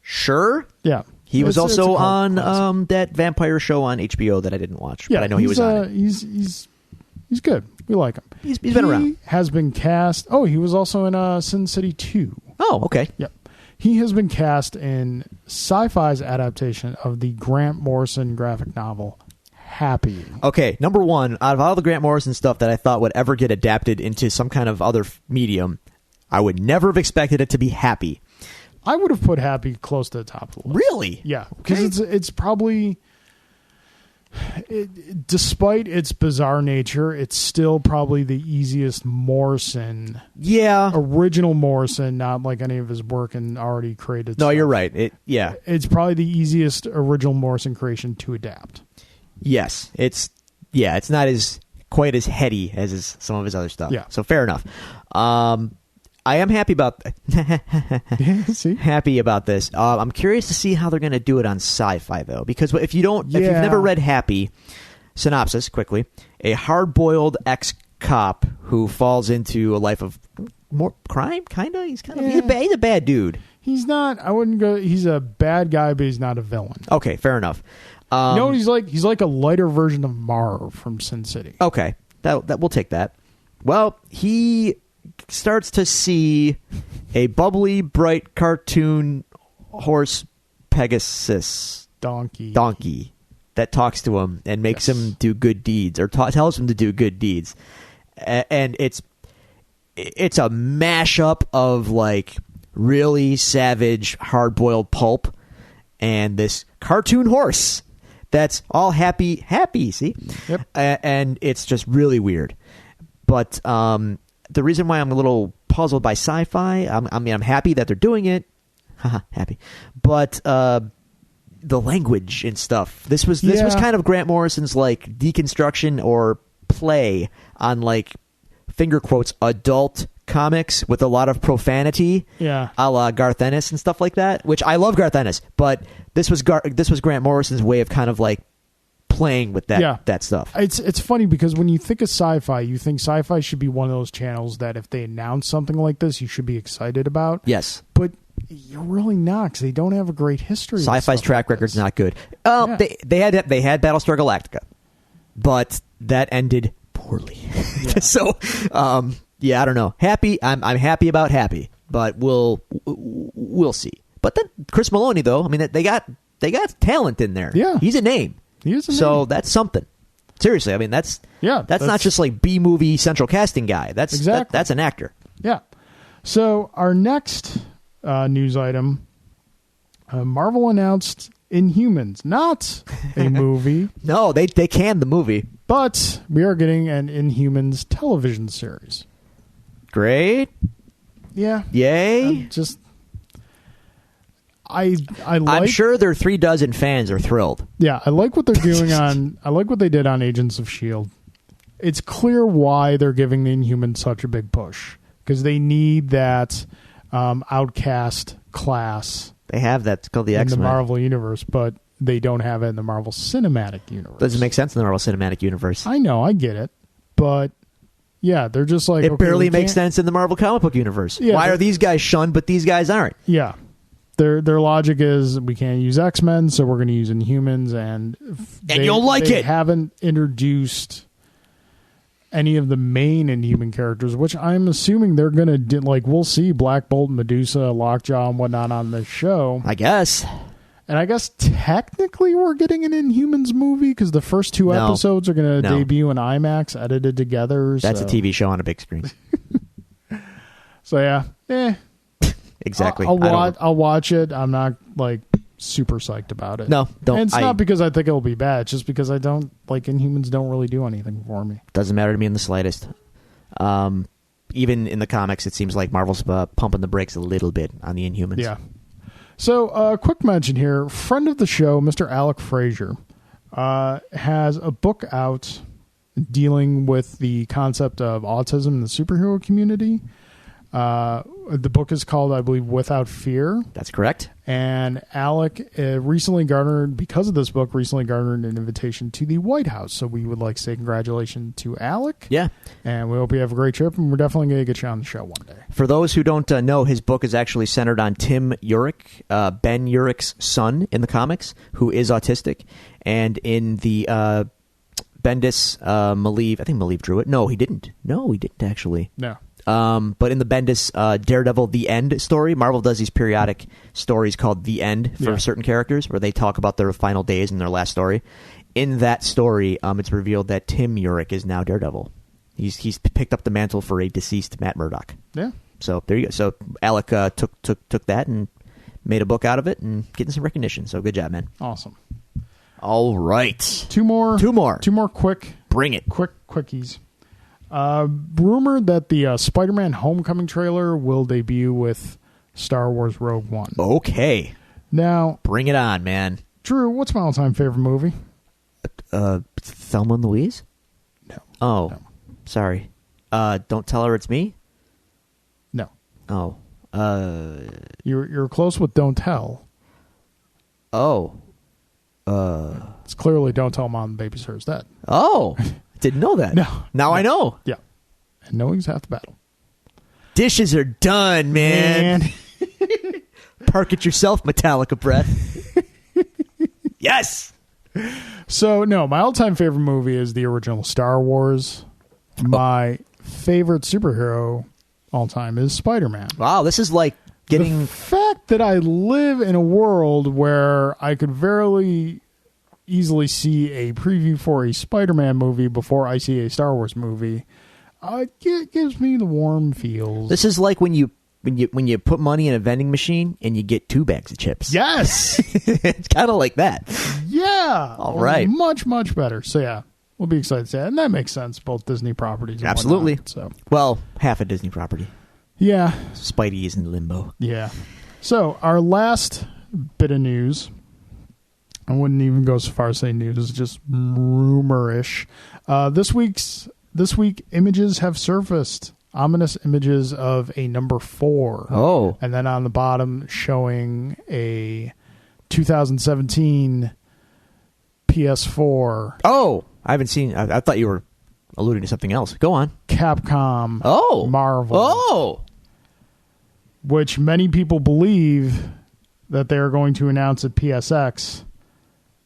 Sure. Yeah. He was also on that vampire show on HBO that I didn't watch, but I know he was on it. He's good. We like him. He's been around. He has been cast. Oh, he was also in Sin City 2. Oh, okay. Yep. He has been cast in Sci-Fi's adaptation of the Grant Morrison graphic novel, Happy. Okay, number one, out of all the Grant Morrison stuff that I thought would ever get adapted into some kind of other medium, I would never have expected it to be Happy. I would have put Happy close to the top of the list. Really? Yeah, because it's probably, despite its bizarre nature, it's still probably the easiest Morrison. Yeah. Original Morrison, not like any of his work and already created No, stuff. you're right. It's probably the easiest original Morrison creation to adapt. Yes. It's not quite as heady as some of his other stuff. Yeah. So fair enough. I am happy about See? happy about this. I'm curious to see how they're going to do it on Sci-Fi though, because if you've never read Happy, synopsis quickly: a hard-boiled ex-cop who falls into a life of more crime. He's a bad dude. He's not. I wouldn't go. He's a bad guy, but he's not a villain. Okay, fair enough. You know what he's like? He's like a lighter version of Marv from Sin City. Okay, that we'll take that. Well, he starts to see a bubbly, bright cartoon horse Pegasus donkey that talks to him and makes him do good deeds, or tells him to do good deeds, and it's a mashup of like really savage, hard-boiled pulp and this cartoon horse that's all happy. See, yep. And it's just really weird, but the reason why I'm a little puzzled by Sci-Fi, I'm happy that they're doing it. Haha, happy. But the language and stuff. This was kind of Grant Morrison's like deconstruction or play on like finger quotes adult comics with a lot of profanity. Yeah. A la Garth Ennis and stuff like that, which I love Garth Ennis, but this was Grant Morrison's way of kind of like playing with that stuff. It's funny because when you think of Sci-Fi, you think Sci-Fi should be one of those channels that if they announce something like this, you should be excited about. Yes. But you're really not, because they don't have a great history. Sci-Fi's track record's not good. They had Battlestar Galactica, but that ended poorly. Yeah. So, I don't know. I'm happy about Happy, but we'll see. But then Chris Maloney, though, I mean, they got talent in there. Yeah, he's a name. So that's something. Seriously, I mean that's not just like B-movie central casting guy. That's an actor. Yeah. So our next news item, Marvel announced Inhumans, not a movie. No, they canned the movie, but we are getting an Inhumans television series. Great. Yeah. Yay. I'm sure their 36 fans are thrilled. Yeah, I like what they're doing I like what they did on Agents of S.H.I.E.L.D. It's clear why they're giving the Inhumans such a big push, because they need that outcast class They have that. It's called the in X-Men. the Marvel universe, but they don't have it in the Marvel Cinematic Universe. Doesn't make sense in the Marvel Cinematic Universe. I know, I get it, but yeah, they're just like It okay, barely we makes can't- sense in the Marvel comic book universe. Yeah, Why are these guys shunned, but these guys aren't? Yeah, their logic is we can't use X-Men, so we're going to use Inhumans, and you'll like they it. haven't introduced any of the main Inhuman characters, which I'm assuming they're going to do. Like, we'll see Black Bolt, Medusa, Lockjaw, and whatnot on this show. I guess. And I guess technically we're getting an Inhumans movie because the first two No. episodes are going to No. debut in IMAX, edited together. That's so. a TV show on a big screen. So yeah, Exactly. I'll watch it. I'm not like super psyched about it. No, don't. And it's not because I think it'll be bad. It's just because I don't like Inhumans. Don't really do anything for me. Doesn't matter to me in the slightest. Even in the comics, it seems like Marvel's pumping the brakes a little bit on the Inhumans. Yeah. So, quick mention here. Friend of the show, Mr. Alec Frazier, has a book out dealing with the concept of autism in the superhero community. The book is called, I believe, Without Fear. That's correct. And Alec recently garnered an invitation to the White House. So we would like to say congratulations to Alec. Yeah. And we hope you have a great trip. And we're definitely going to get you on the show one day. For those who don't know, his book is actually centered on Tim Urich, Ben Urich's son in the comics, who is autistic. And in the Bendis, Maleev, I think Maleev drew it. No, he didn't. No, he didn't actually. No. But in the Bendis Daredevil The End story, Marvel does these periodic stories called The End for certain characters where they talk about their final days and their last story. In that story, it's revealed that Tim Urich is now Daredevil. He's picked up the mantle for a deceased Matt Murdock. Yeah. So there you go. So Alec took that and made a book out of it and getting some recognition. So good job, man. Awesome. All right. Two more quick Bring it. quickies. Rumored that the Spider-Man Homecoming trailer will debut with Star Wars Rogue One. Okay. Now, Bring it on, man. Drew, what's my all-time favorite movie? Thelma and Louise? No. Oh, No. sorry. Don't tell her it's me? No. Oh. You're close with Don't Tell. Oh. It's clearly Don't Tell Mom the Babysitter's Dead. Oh. Didn't know that. No. Now I know. Yeah. And knowing's half the battle. Dishes are done, man. Park it yourself, Metallica breath. Yes. So, no, my all-time favorite movie is the original Star Wars. My favorite superhero all-time is Spider-Man. Wow, this is like getting... The fact that I live in a world where I could very easily see a preview for a Spider-Man movie before I see a Star Wars movie, it gives me the warm feels. This is like when you put money in a vending machine and you get 2 bags of chips. Yes! It's kind of like that. Yeah! All right. Much, much better. So, yeah, we'll be excited to see that. And that makes sense, both Disney properties and Absolutely. whatnot, so, Well, half a Disney property. yeah. Spidey is in limbo. Yeah. So, our last bit of news, I wouldn't even go so far as say news, just rumor-ish. This week, images have surfaced. Ominous images of a number 4. Oh. And then on the bottom, showing a 2017 PS4 Oh, I haven't seen... I thought you were alluding to something else. Go on. Capcom Oh. Marvel. Oh. Which many people believe that they are going to announce at PSX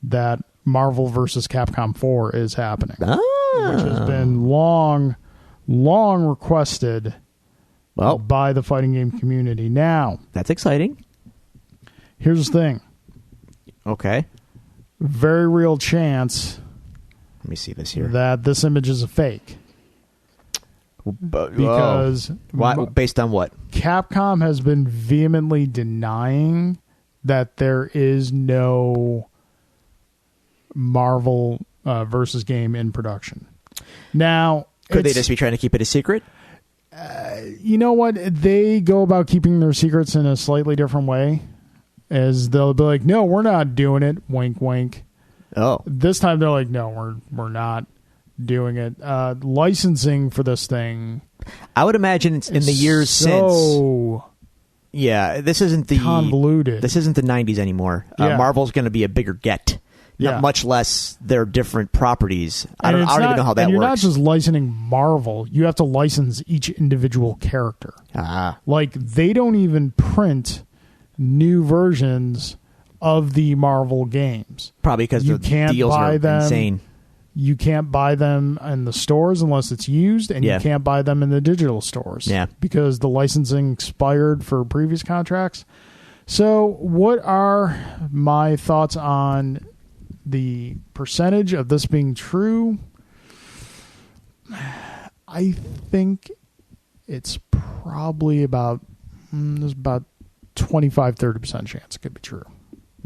that Marvel vs. Capcom 4 is happening, which has been long requested by the fighting game community. Now, that's exciting. here's the thing. Okay. Very real chance Let me see this here. that this image is a fake. Because Why, based on what? Capcom has been vehemently denying that there is no Marvel versus game in production. Now, Could they just be trying to keep it a secret? you know what? They go about keeping their secrets in a slightly different way. As they'll be like, no, we're not doing it. Wink, wink. Oh. This time they're like, no, we're not doing it. Licensing for this thing. I would imagine it's in the years since. So Yeah, this isn't the convoluted. This isn't the 90s anymore. Yeah. Marvel's going to be a bigger get. Yeah. Much less their different properties. I don't it's even not- know how that and you're not works. just licensing Marvel. You have to license each individual character. Like, they don't even print new versions of the Marvel games. Probably because You the can't deals buy are them. insane. You can't buy them in the stores unless it's used, and Yeah. you can't buy them in the digital stores. Yeah. Because the licensing expired for previous contracts. So, what are my thoughts on the percentage of this being true? I think it's probably about there's about 25-30% chance it could be true.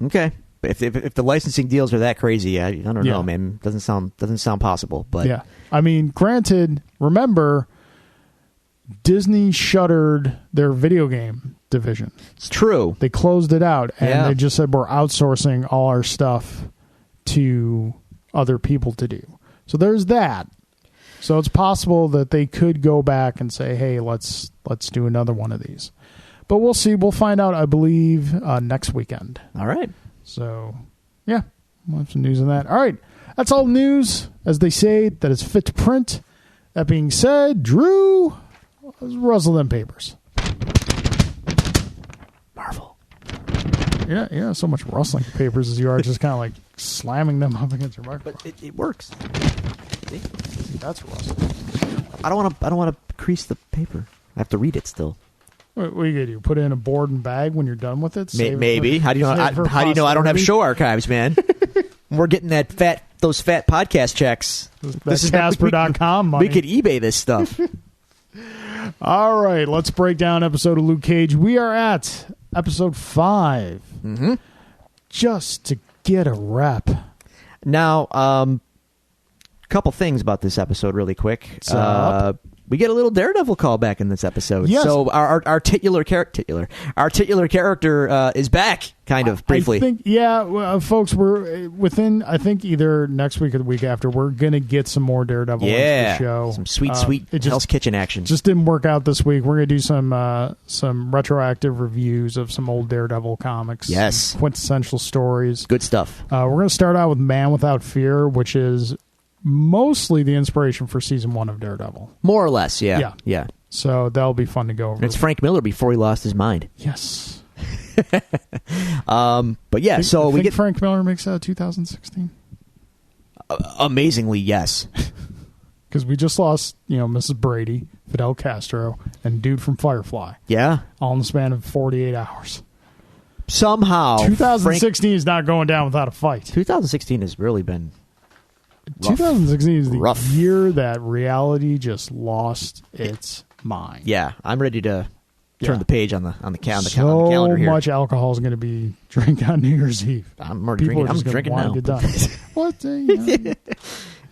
Okay. If the licensing deals are that crazy, I don't Yeah. know, man. Doesn't sound possible. But Yeah. I mean, granted, remember, Disney shuttered their video game division. it's true. They closed it out, and Yeah. they just said we're outsourcing all our stuff to other people to do. So there's that. So it's possible that they could go back and say, "Hey, let's do another one of these." But we'll see. We'll find out, I believe, next weekend. All right. So, yeah, we'll have some news on that. All right, that's all news, as they say, that is fit to print. That being said, Drew, let's rustle them papers. Marvel. Yeah, so much rustling papers as you are just kind of like slamming them up against your microphone. But it works. See? That's rustling. I don't want to crease the paper. I have to read it still. What are you gonna do? Put it in a board and bag when you're done with it? Save it Maybe. for- How do you know? save it for How do you know I don't have posterity? show archives, man? We're getting those fat podcast checks. That's Casper.com money. We could eBay this stuff. All right, let's break down episode of Luke Cage. We are at episode 5. Mm-hmm. Just to get a rep. Now, couple things about this episode really quick. What's up? We get a little Daredevil callback in this episode. Yes. So our titular character is back, kind of briefly. I think, folks, we're within, I think, either next week or the week after, we're going to get some more Daredevil into the show. Some sweet It Hell's Kitchen action. just didn't work out this week. We're going to do some retroactive reviews of some old Daredevil comics. Yes. some quintessential stories. Good stuff. We're going to start out with Man Without Fear, which is mostly the inspiration for season 1 of Daredevil. More or less, yeah. So that'll be fun to go over. And it's Frank Miller before he lost his mind. Yes. But yeah, so we get Frank Miller makes 2016. amazingly yes. Because we just lost, Mrs. Brady, Fidel Castro, and dude from Firefly, Yeah. all in the span of 48 hours. Somehow 2016 is not going down without a fight. 2016 has really been rough. 2016 is the Rough. year that reality just lost its mind. Yeah, I'm ready to turn Yeah. the page on the calendar So here. much alcohol is going to be drank on New Year's Eve. I'm already People drinking. are I'm just gonna drinking wanna now. get done. What?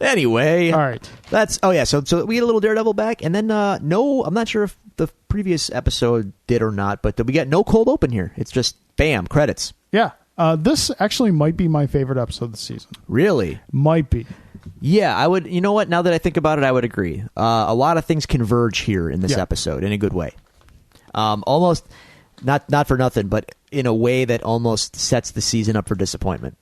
Anyway, All right. So we get a little Daredevil back, and then no, I'm not sure if the previous episode did or not, but we got no cold open here. It's just bam, credits. Yeah. This actually might be my favorite episode of the season. Really? Might be. Yeah, I would. You know what? Now that I think about it, I would agree. A lot of things converge here in this Yeah. episode in a good way. Almost not for nothing, but in a way that almost sets the season up for disappointment.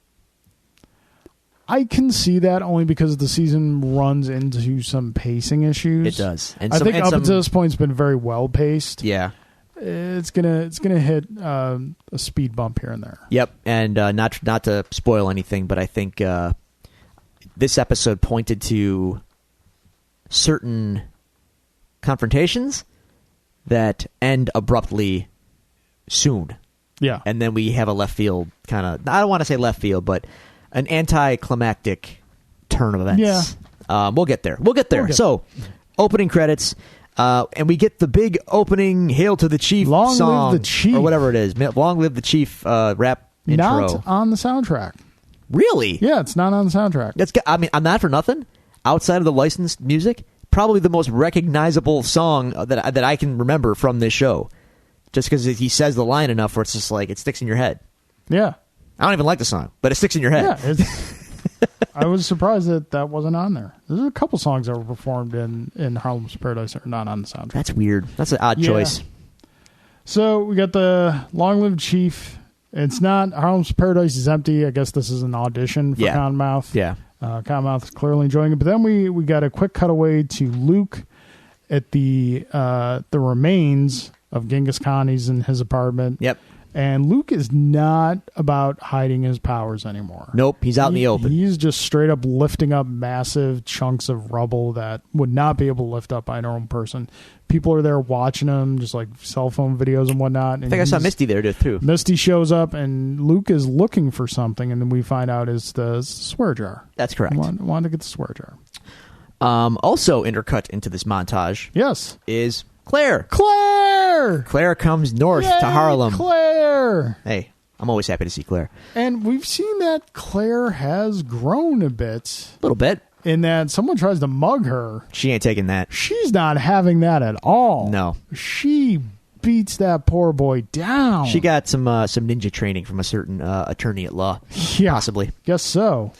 I can see that only because the season runs into some pacing issues. It does, and I think up until this point it's been very well paced. Yeah. It's gonna hit a speed bump here and there. Yep, and not to spoil anything, but I think this episode pointed to certain confrontations that end abruptly soon, Yeah. and then we have a left field kind of. I don't want to say left field, but an anticlimactic turn of events. Yeah. We'll get there. We'll get there. So, opening credits. And we get the big opening "Hail to the Chief" Long live song, the Chief. or whatever it is. "Long Live the Chief" rap intro. Not on the soundtrack. Really? Yeah, it's not on the soundtrack. I mean, I'm not for nothing. Outside of the licensed music, probably the most recognizable song that I can remember from this show. Just because he says the line enough where it's just like it sticks in your head. Yeah. I don't even like the song, but it sticks in your head. Yeah. I was surprised that wasn't on there. There's a couple songs that were performed in Harlem's Paradise that are not on the soundtrack. That's weird. That's an odd choice. So we got the Long Live Chief. It's not Harlem's Paradise is empty. I guess this is an audition for Cottonmouth. Yeah. Cottonmouth is clearly enjoying it. But then we got a quick cutaway to Luke at the remains of Genghis Khan. He's in his apartment. Yep. And Luke is not about hiding his powers anymore. Nope, he's out in the open. He's just straight up lifting up massive chunks of rubble that would not be able to lift up by a normal person. People are there watching him, just like cell phone videos and whatnot. And I think I saw Misty there too. Misty shows up, and Luke is looking for something, and then we find out it's the swear jar. That's correct. Wanted to get the swear jar. Also intercut into this montage Yes. is Claire. Claire Comes north Yay, to Harlem. Claire! Hey, I'm always happy to see Claire. And we've seen that Claire has grown a bit A little bit. in that someone tries to mug her. She ain't taking that. She's not having that at all. No. She beats that poor boy down. She got some ninja training from a certain attorney at law. Yeah, Possibly. Guess so.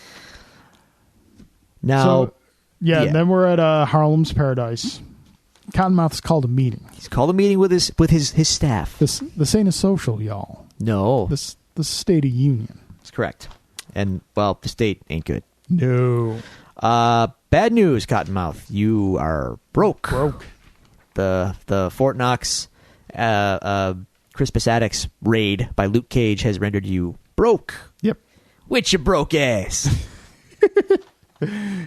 Now, So, yeah, then we're at Harlem's Paradise. Cottonmouth's called a meeting. he's called a meeting with his staff. This ain't a social, y'all. No. This State of Union. That's correct. And, well, the state ain't good. No. Bad news, Cottonmouth. You are broke. The Fort Knox Crispus Attucks raid by Luke Cage has rendered you broke. Yep. With your broke ass.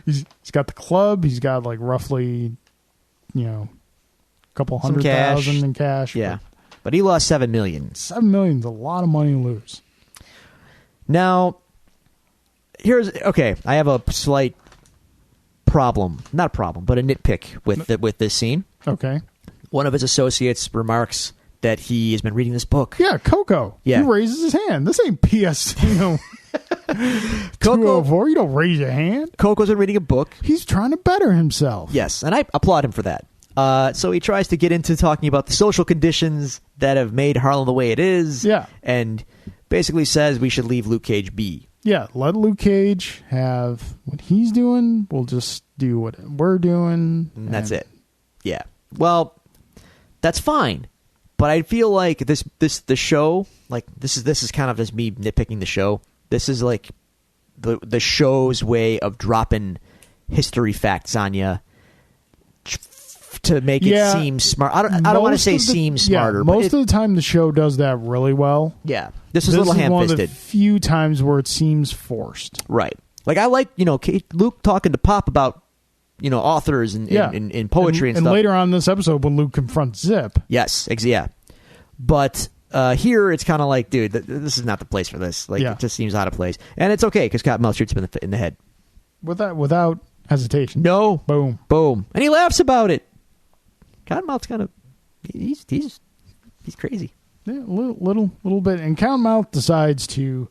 He's got the club. He's got like roughly, a couple Some $100,000 in cash. Yeah. But he lost $7 million. $7 million is a lot of money to lose. Now, I have a slight problem. Not a problem, but a nitpick with this scene. Okay. One of his associates remarks that he has been reading this book. Yeah, Coco. Yeah. He raises his hand. This ain't PS, Coco, 204. You don't raise your hand. Coco's been reading a book. He's trying to better himself. Yes, and I applaud him for that. So he tries to get into talking about the social conditions that have made Harlem the way it is. Yeah. And basically says we should leave Luke Cage be. Yeah, let Luke Cage have what he's doing. We'll just do what we're doing. And that's it. Yeah. Well, that's fine. But I feel like the show, like this is kind of just me nitpicking the show. This is like the show's way of dropping history facts on you to make it seem smart. I don't want to say seem smarter. Most of the time, the show does that really well. Yeah, this is a little ham-fisted. One of the few times where it seems forced. Right. Like I like Luke talking to Pop about authors and in poetry and stuff. And later on in this episode, when Luke confronts Zip. Yes, yeah. But here it's kind of like, dude, this is not the place for this. Like it just seems out of place, and it's okay because Cottonmouth shoots him in the head without hesitation. No, boom, and he laughs about it. Cottonmouth's kind of he's crazy. Yeah, a little bit. And Cottonmouth decides to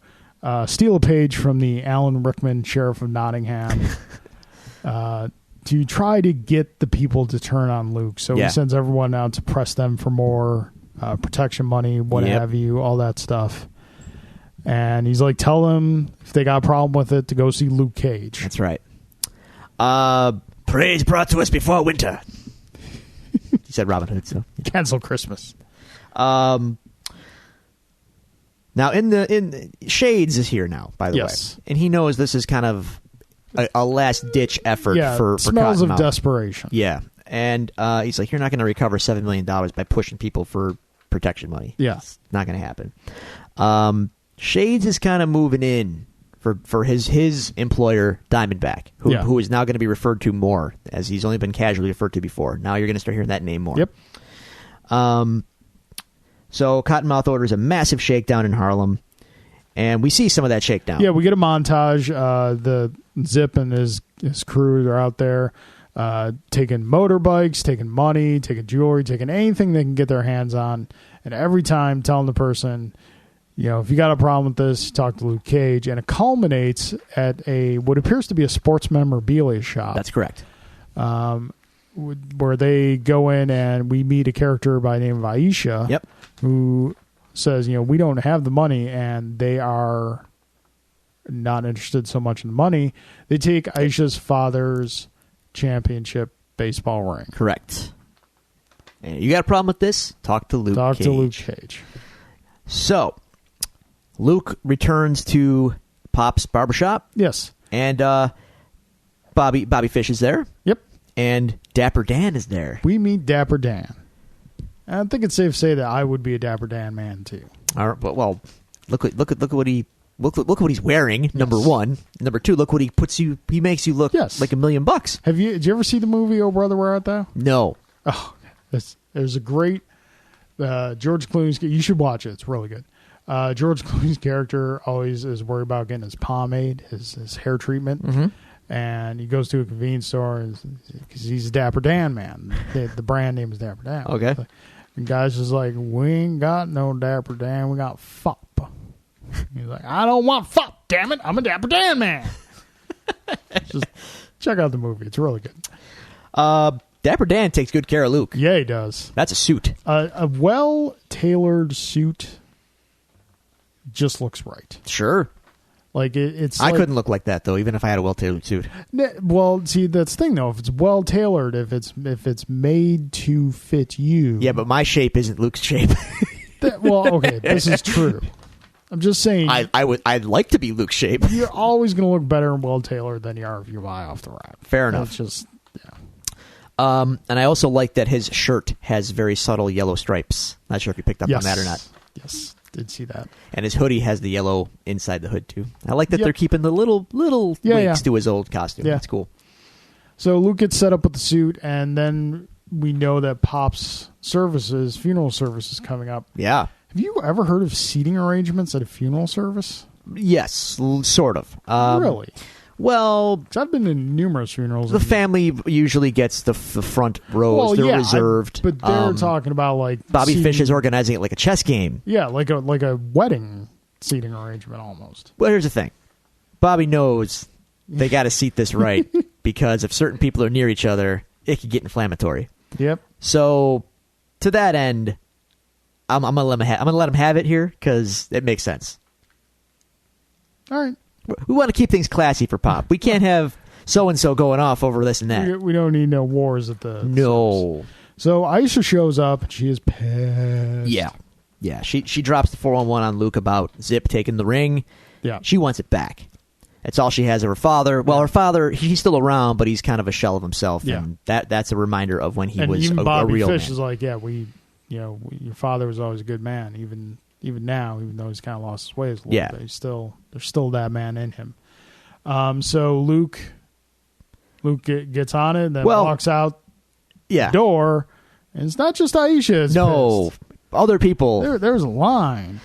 steal a page from the Alan Rickman, Sheriff of Nottingham, to try to get the people to turn on Luke. So he sends everyone out to press them for more protection money, what have you, all that stuff. And he's like, tell them if they got a problem with it to go see Luke Cage. That's right. Praise brought to us before winter. He said Robin Hood, so cancel Christmas. Now in Shades is here now, by the way, and he knows this is kind of a last ditch effort for smells Cottonmouth. Of desperation. Yeah, and he's like, you're not going to recover $7 million by pushing people for protection money. Yeah, it's not going to happen. Shades is kind of moving in for his employer Diamondback, who is now going to be referred to more, as he's only been casually referred to before. Now you're going to start hearing that name more. Yep. So Cottonmouth orders a massive shakedown in Harlem, and we see some of that shakedown. Yeah, we get a montage. The Zip and his crew are out there taking motorbikes, taking money, taking jewelry, taking anything they can get their hands on, and every time telling the person, if you got a problem with this, talk to Luke Cage. And it culminates at what appears to be a sports memorabilia shop. That's correct. Where they go in and we meet a character by the name of Aisha. Yep. Who says, we don't have the money, and they are not interested so much in the money. They take Aisha's father's championship baseball ring. Correct. And you got a problem with this? Talk to Luke Cage. To Luke Cage. So, Luke returns to Pop's barbershop. Yes. And Bobby Fish is there. Yep. And Dapper Dan is there. We meet Dapper Dan. I think it's safe to say that I would be a Dapper Dan man too. All right, but well, look what he's wearing. Yes. Number one, number two. Look what he puts you. He makes you look like $1 million. Did you ever see the movie Oh Brother Where Art Thou? No. Oh, there's a great George Clooney's. You should watch it. It's really good. George Clooney's character always is worried about getting his pomade, his hair treatment, and he goes to a convenience store because he's a Dapper Dan man. The brand name is Dapper Dan. Okay. And guys just like, we ain't got no Dapper Dan, we got FOP. He's like, I don't want FOP, damn it, I'm a Dapper Dan man. Just check out the movie, it's really good. Dapper Dan takes good care of Luke. Yeah, he does. That's a suit. A well-tailored suit just looks right. Sure. Like it's. I couldn't look like that though, even if I had a well-tailored suit. Well, see, that's the thing though. If it's well-tailored, if it's made to fit you. Yeah, but my shape isn't Luke's shape. Okay, this is true. I'm just saying. I'd like to be Luke's shape. You're always going to look better and well-tailored than you are if you buy off the rack. Fair enough. It's just. And I also like that his shirt has very subtle yellow stripes. Not sure if you picked up on that or not. Yes, did see that. And his hoodie has the yellow inside the hood too. I like that they're keeping the little links to his old costume. Yeah. That's cool. So Luke gets set up with the suit, and then we know that Pop's funeral service is coming up. Yeah. Have you ever heard of seating arrangements at a funeral service? Yes, sort of. Really? Well, I've been to numerous funerals. The family usually gets the front rows. They're reserved. But they're talking about like Bobby Fish is organizing it like a chess game. Yeah, like a wedding seating arrangement almost. Well, here's the thing. Bobby knows they got to seat this right because if certain people are near each other, it could get inflammatory. Yep. So to that end, I'm gonna let him have it here because it makes sense. All right. We want to keep things classy for Pop. We can't have so-and-so going off over this and that. We don't need no wars at the No. Service. So Aisha shows up, and she is pissed. Yeah. Yeah, she drops the 411 on Luke about Zip taking the ring. Yeah. She wants it back. That's all she has of her father. Well, her father, he's still around, but he's kind of a shell of himself. Yeah. And that's a reminder of when he was even a Bobby real Fish man. is like, yeah, your father was always a good man, even now, even though he's kind of lost his ways a little bit, there's still that man in him. So Luke gets on it and then walks out the door, and it's not just Aisha. No, pissed. Other people. There's a line.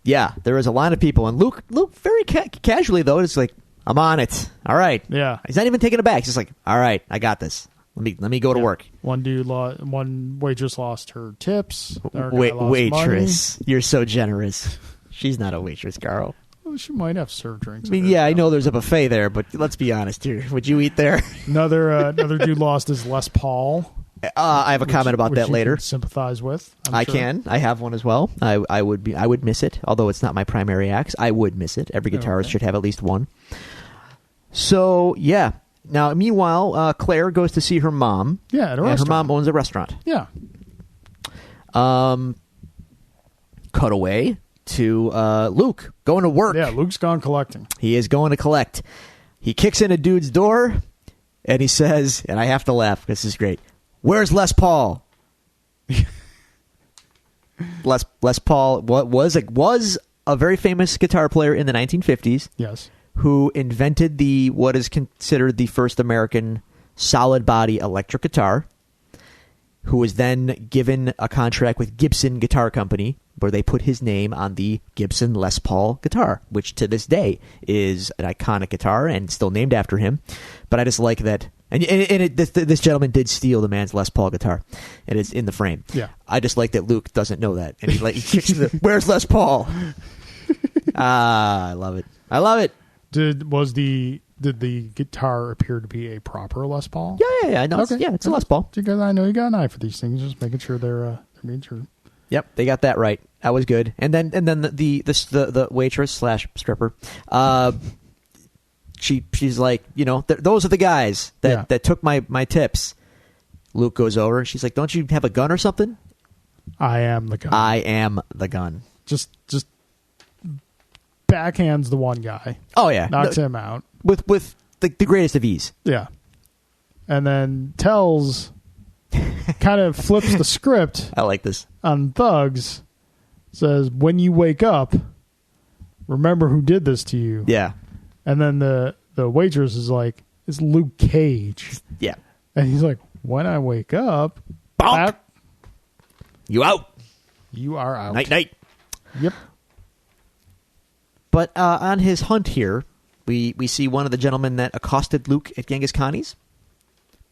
Yeah, there is a line of people, and Luke very casually though, it's like, I'm on it. All right. Yeah, he's not even taking it back. He's just like, all right, I got this. Let me go to work. One waitress lost her tips. Waitress, you're so generous. She's not a waitress, Carl. Well, she might have served drinks. I mean, yeah, I know there's a buffet there, but let's be honest here. Would you eat there? Another dude lost his Les Paul. I have a comment about that later. Sympathize with. I can. I have one as well. I would miss it, although it's not my primary axe. I would miss it. Every guitarist should have at least one. So yeah. Now, meanwhile, Claire goes to see her mom. Yeah, at a restaurant. And her mom owns a restaurant. Yeah. Cut away to Luke going to work. Yeah, Luke's gone collecting. He is going to collect. He kicks in a dude's door, and he says, and I have to laugh, this is great, "Where's Les Paul?" Les Paul was a very famous guitar player in the 1950s. Yes. Who invented what is considered the first American solid body electric guitar, who was then given a contract with Gibson Guitar Company, where they put his name on the Gibson Les Paul guitar, which to this day is an iconic guitar and still named after him. But I just like that. And this gentleman did steal the man's Les Paul guitar, and it's in the frame. Yeah. I just like that Luke doesn't know that. And he kicks where's Les Paul? I love it. I love it. Did the guitar appear to be a proper Les Paul? Yeah. No, okay. It's a Les Paul. Because I know you got an eye for these things, just making sure they're being true. Yep, they got that right. That was good. And then the waitress / stripper, she's like, those are the guys that took my tips. Luke goes over and she's like, "Don't you have a gun or something?" I am the gun. I am the gun. Just backhands the one guy. Oh yeah, Knocks him out. with the greatest of ease. Yeah. And then tells, kind of flips the script I like this. on thugs, says, when you wake up, remember who did this to you. Yeah, And then the waitress is like, it's Luke Cage. yeah. And he's like, when I wake up, Bonk. You out. you are out. Night night. Yep. But on his hunt here, we see one of the gentlemen that accosted Luke at Genghis Khan's,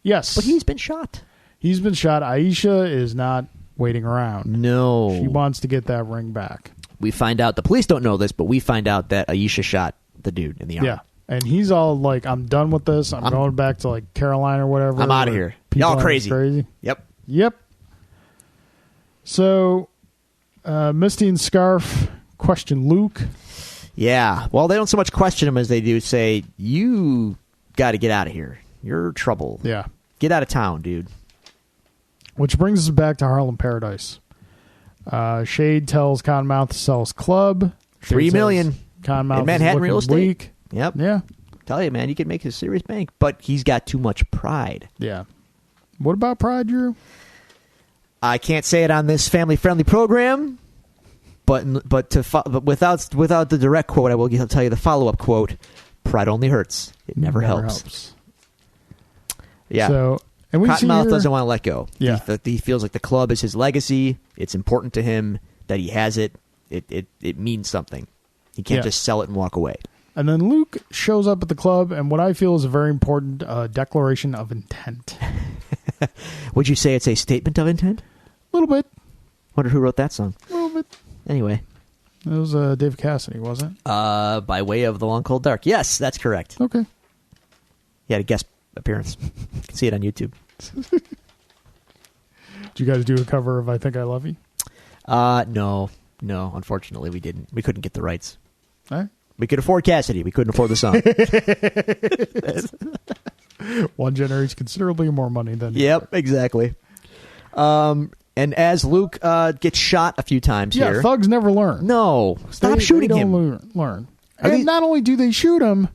Yes. but he's been shot. He's been shot. Aisha is not waiting around. No. She wants to get that ring back. We find out, the police don't know this, but we find out that Aisha shot the dude in the arm. Yeah. And he's all like, I'm done with this. I'm going back to like Carolina or whatever. I'm outta where here. people Y'all are crazy. Yep. Yep. So, Misty and Scarf question Luke. Yeah. Well, they don't so much question him as they do say, you got to get out of here. You're trouble. Yeah. Get out of town, dude. Which brings us back to Harlem Paradise. Shade tells Cottonmouth to sell his club. Shade $3 says million Cottonmouth in Manhattan is real looking estate. weak. Yep. Yeah. Tell you, man, you can make a serious bank, but he's got too much pride. Yeah. What about pride, Drew? I can't say it on this family-friendly program, but without the direct quote, I will tell you the follow-up quote: "Pride only hurts; it never helps." Yeah. So, and we see Cottonmouth here, doesn't want to let go. Yeah. He feels like the club is his legacy. It's important to him that he has it. It means something. He can't Yeah. just sell it and walk away. And then Luke shows up at the club, and what I feel is a very important declaration of intent. Would you say it's a statement of intent? A little bit. Wonder who wrote that song. A little bit. Anyway, It was Dave Cassidy, wasn't it? by way of The Long Cold Dark. Yes, that's correct. Okay. He had a guest appearance. You can see it on YouTube. Did you guys do a cover of I Think I Love You? No, unfortunately we didn't. We couldn't get the rights. All right. We could afford Cassidy. We couldn't afford the song. One generates considerably more money than... Yep, exactly. And as Luke gets shot a few times Yeah, here. thugs never learn. No, stop They shooting don't him. Learn. I And mean- not only do they shoot him,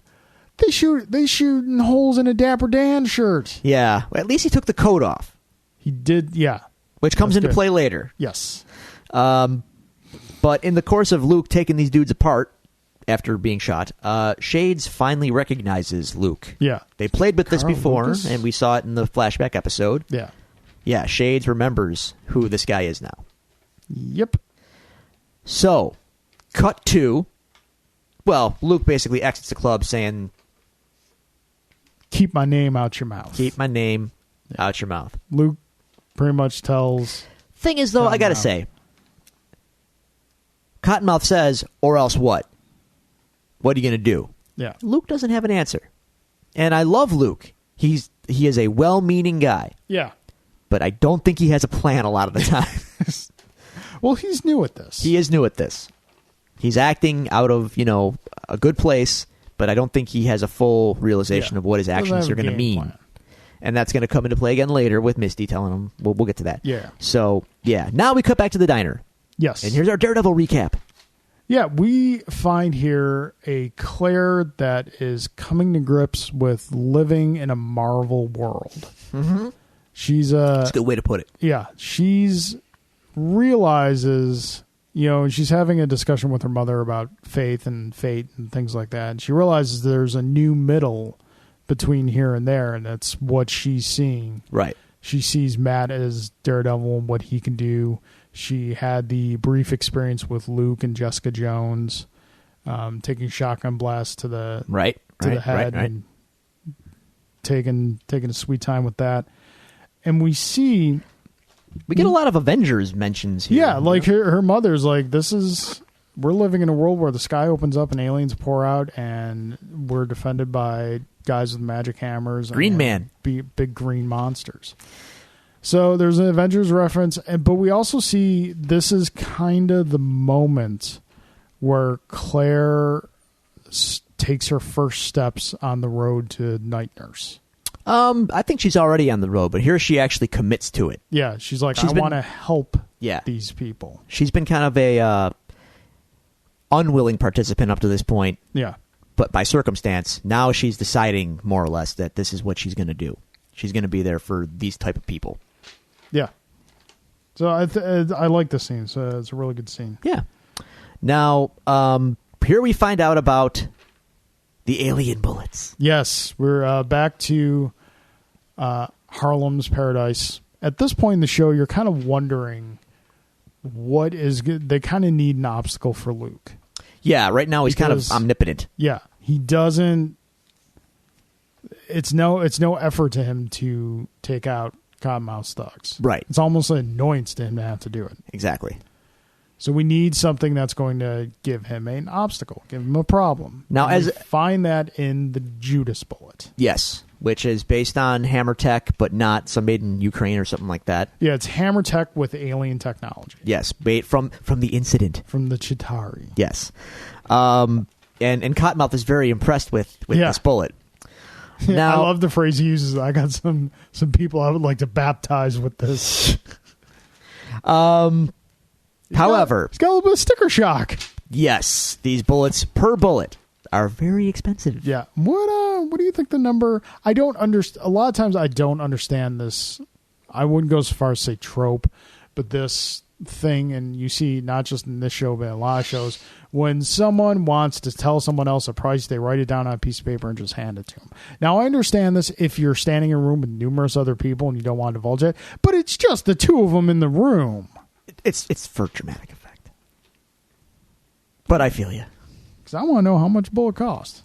they shoot in holes in a Dapper Dan shirt. Yeah, well, at least he took the coat off, He did, yeah. which comes That's into good. play later. Yes. But in the course of Luke taking these dudes apart after being shot, Shades finally recognizes Luke. Yeah. They played with this Carl before, Lucas? and we saw it in the flashback episode. Yeah. Yeah, Shades remembers who this guy is now. Yep. So, cut to, well, Luke basically exits the club saying, Keep my name out your mouth. keep my name out your mouth. Luke pretty much tells... Thing is, though, I gotta Cottonmouth. say, Cottonmouth says, or else what? What are you gonna do? Yeah. Luke doesn't have an answer. And I love Luke. He is a well-meaning guy, Yeah. but I don't think he has a plan a lot of the time. Well, he's new at this. He is new at this. He's acting out of, a good place, but I don't think he has a full realization Yeah. of what his Doesn't actions have are a going to game mean. plan. And that's going to come into play again later with Misty telling him. We'll get to that. Yeah. So, yeah. Now we cut back to the diner. Yes. And here's our Daredevil recap. Yeah, we find here a Claire that is coming to grips with living in a Marvel world. Mm-hmm. She's That's a good way to put it. yeah, she's realizes, and she's having a discussion with her mother about faith and fate and things like that. And she realizes there's a new middle between here and there, and that's what she's seeing. Right. She sees Matt as Daredevil and what he can do. She had the brief experience with Luke and Jessica Jones, taking shotgun blasts to the Right. the head and taking a sweet time with that. And we see, We get a lot of Avengers mentions here. yeah, like her mother's like, we're living in a world where the sky opens up and aliens pour out, and we're defended by guys with magic hammers, Green and Man. big green monsters. So there's an Avengers reference, but we also see this is kind of the moment where Claire takes her first steps on the road to Night Nurse. I think she's already on the road, but here she actually commits to it. Yeah, she's like, She's I been- want to help Yeah. these people. She's been kind of a unwilling participant up to this point, Yeah. but by circumstance, now she's deciding more or less that this is what she's going to do. She's going to be there for these type of people. Yeah. So I like this scene. So it's a really good scene. Yeah. Now, here we find out about the alien bullets. Yes, we're back to Harlem's Paradise. At this point in the show, you're kind of wondering what is good. They kind of need an obstacle for Luke. Yeah, right now he's kind of Because- omnipotent. Yeah, he doesn't. It's no effort to him to take out Cottonmouth Thugs. Right. It's almost an annoyance to him to have to do it. Exactly. So we need something that's going to give him an obstacle, give him a problem. Now, And as- we find that in the Judas bullet. Yes, which is based on Hammer Tech, but not some made in Ukraine or something like that. Yeah, it's Hammer Tech with alien technology Yes, from the incident. from the Chitauri. Yes. And Cottonmouth is very impressed with Yeah. this bullet. I Now, love the phrase he uses. I got some people I would like to baptize with this. however, He's got a little bit of sticker shock. yes, these bullets per bullet are very expensive. Yeah. What do you think the number? I don't understand. A lot of times I don't understand this. I wouldn't go so far as say trope, but this thing, and you see not just in this show, but in a lot of shows, when someone wants to tell someone else a price, they write it down on a piece of paper and just hand it to them. Now, I understand this if you're standing in a room with numerous other people and you don't want to divulge it, but it's just the two of them in the room. It's for dramatic effect. But I feel you. Because I want to know how much a bullet costs.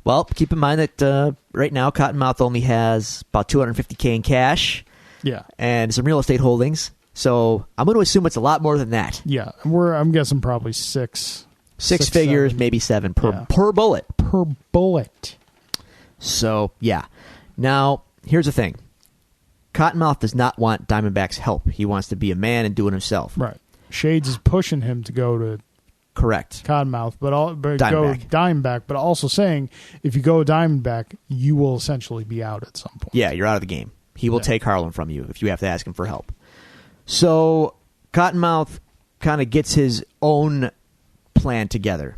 Well, keep in mind that right now Cottonmouth only has about $250K in cash Yeah. and some real estate holdings. So I'm going to assume it's a lot more than that. Yeah. I'm guessing probably six Six figures, 7. maybe 7 per Yeah. per bullet. per bullet. So, yeah. Now, here's the thing. Cottonmouth does not want Diamondback's help. He wants to be a man and do it himself. Right. Shades is pushing him to go to Correct. Cottonmouth, but go Diamondback. Diamondback, but also saying if you go Diamondback, you will essentially be out at some point. Yeah, you're out of the game. He will Yeah. take Harlem from you if you have to ask him for help. So, Cottonmouth kind of gets his own plan together.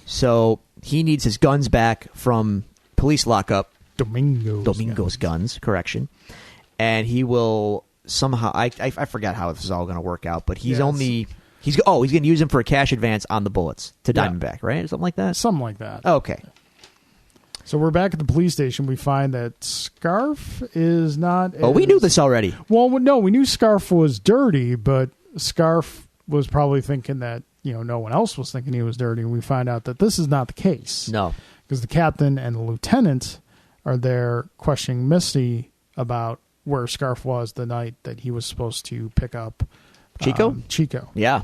So, he needs his guns back from police lockup, Domingo's guns, correction. And he will somehow, I forgot how this is all going to work out, but he's Yeah, he's going to use them for a cash advance on the bullets to Yeah. Diamondback, right? Or something like that? Something like that. Okay. So we're back at the police station. We find that Scarf is not. Oh, we knew this already. Well, no, we knew Scarf was dirty, but Scarf was probably thinking that no one else was thinking he was dirty. And we find out that this is not the case. No. Because the captain and the lieutenant are there questioning Misty about where Scarf was the night that he was supposed to pick up Chico? Chico. Yeah.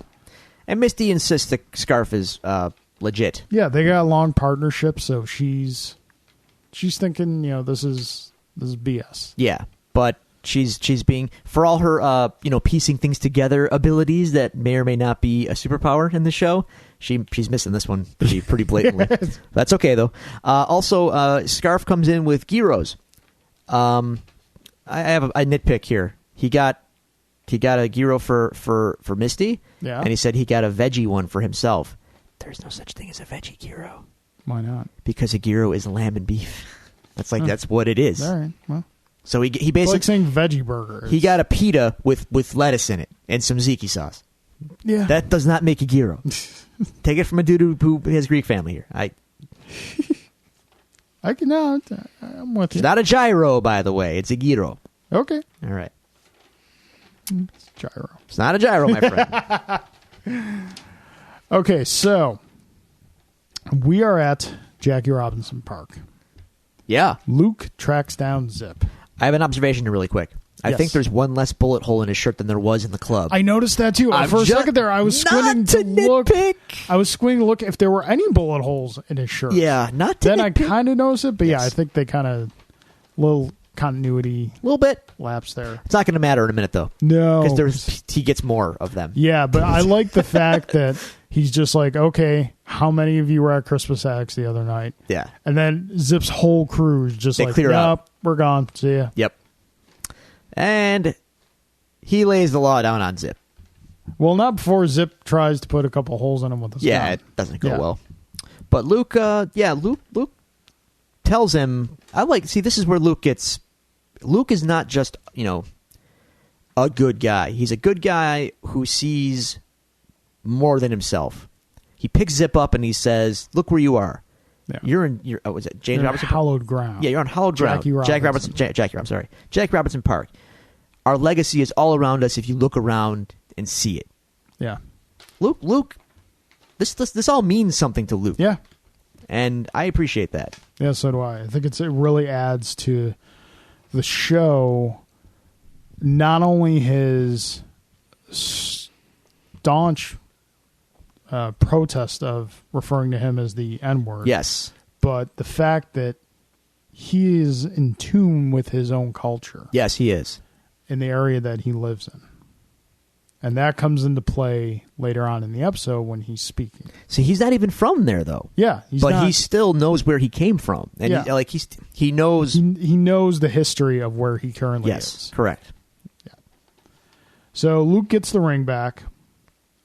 And Misty insists that Scarf is legit. Yeah, they got a long partnership, so she's thinking, this is BS. Yeah. But she's being, for all her piecing things together abilities that may or may not be a superpower in the show, she's missing this one pretty blatantly. That's okay though. Also, Scarf comes in with gyros. I have a nitpick here. He got a gyro for Misty, Yeah. and he said he got a veggie one for himself. There's no such thing as a veggie gyro Why not? because a gyro is lamb and beef. That's what it is. All right. Well, So he it's like basically saying veggie burger. he got a pita with lettuce in it and some tzatziki sauce. Yeah. That does not make a gyro. Take it from a dude who has Greek family here. I can now. I'm with you. It's not a gyro, by the way. It's a gyro. Okay. All right. It's gyro. It's not a gyro, my friend. Okay, so we are at Jackie Robinson Park. Yeah. Luke tracks down Zip. I have an observation really quick. I Yes. think there's one less bullet hole in his shirt than there was in the club. I noticed that too. I'm For a just second there, I was squinting not to to look. nitpick. I was squinting to look if there were any bullet holes in his shirt. Yeah, not to Then I nitpick. kind of noticed it, but yeah, Yes. I think they kind of little continuity A little bit. lapse there. It's not going to matter in a minute, though. No. Because he gets more of them. Yeah, but I like the fact that he's just like, okay, how many of you were at Christmas X the other night? Yeah. And then Zip's whole crew is just They like, clear out. "Nope, we're gone. See ya." Yep. And he lays the law down on Zip. Well, not before Zip tries to put a couple holes in him with his Yeah, gun. it doesn't go Yeah. well. But Luke, Luke tells him, this is where Luke is not just, a good guy. He's a good guy who sees more than himself. He picks Zip up and he says, "Look where you are. Yeah. Was it James You're Robertson? hallowed ground. Yeah, you're on hallowed ground. Jack Robertson Park. Our legacy is all around us if you look around and see it." Yeah. Luke, this all means something to Luke. Yeah. And I appreciate that. Yeah, so do I. I think it really adds to the show, not only his staunch protest of referring to him as the N-word. Yes. But the fact that he is in tune with his own culture. Yes, he is. In the area that he lives in. And that comes into play later on in the episode when he's speaking. See, he's not even from there, though. Yeah. He still knows where he came from. And Yeah. he knows... He knows the history of where he currently is. Yes, correct. Yeah. So Luke gets the ring back.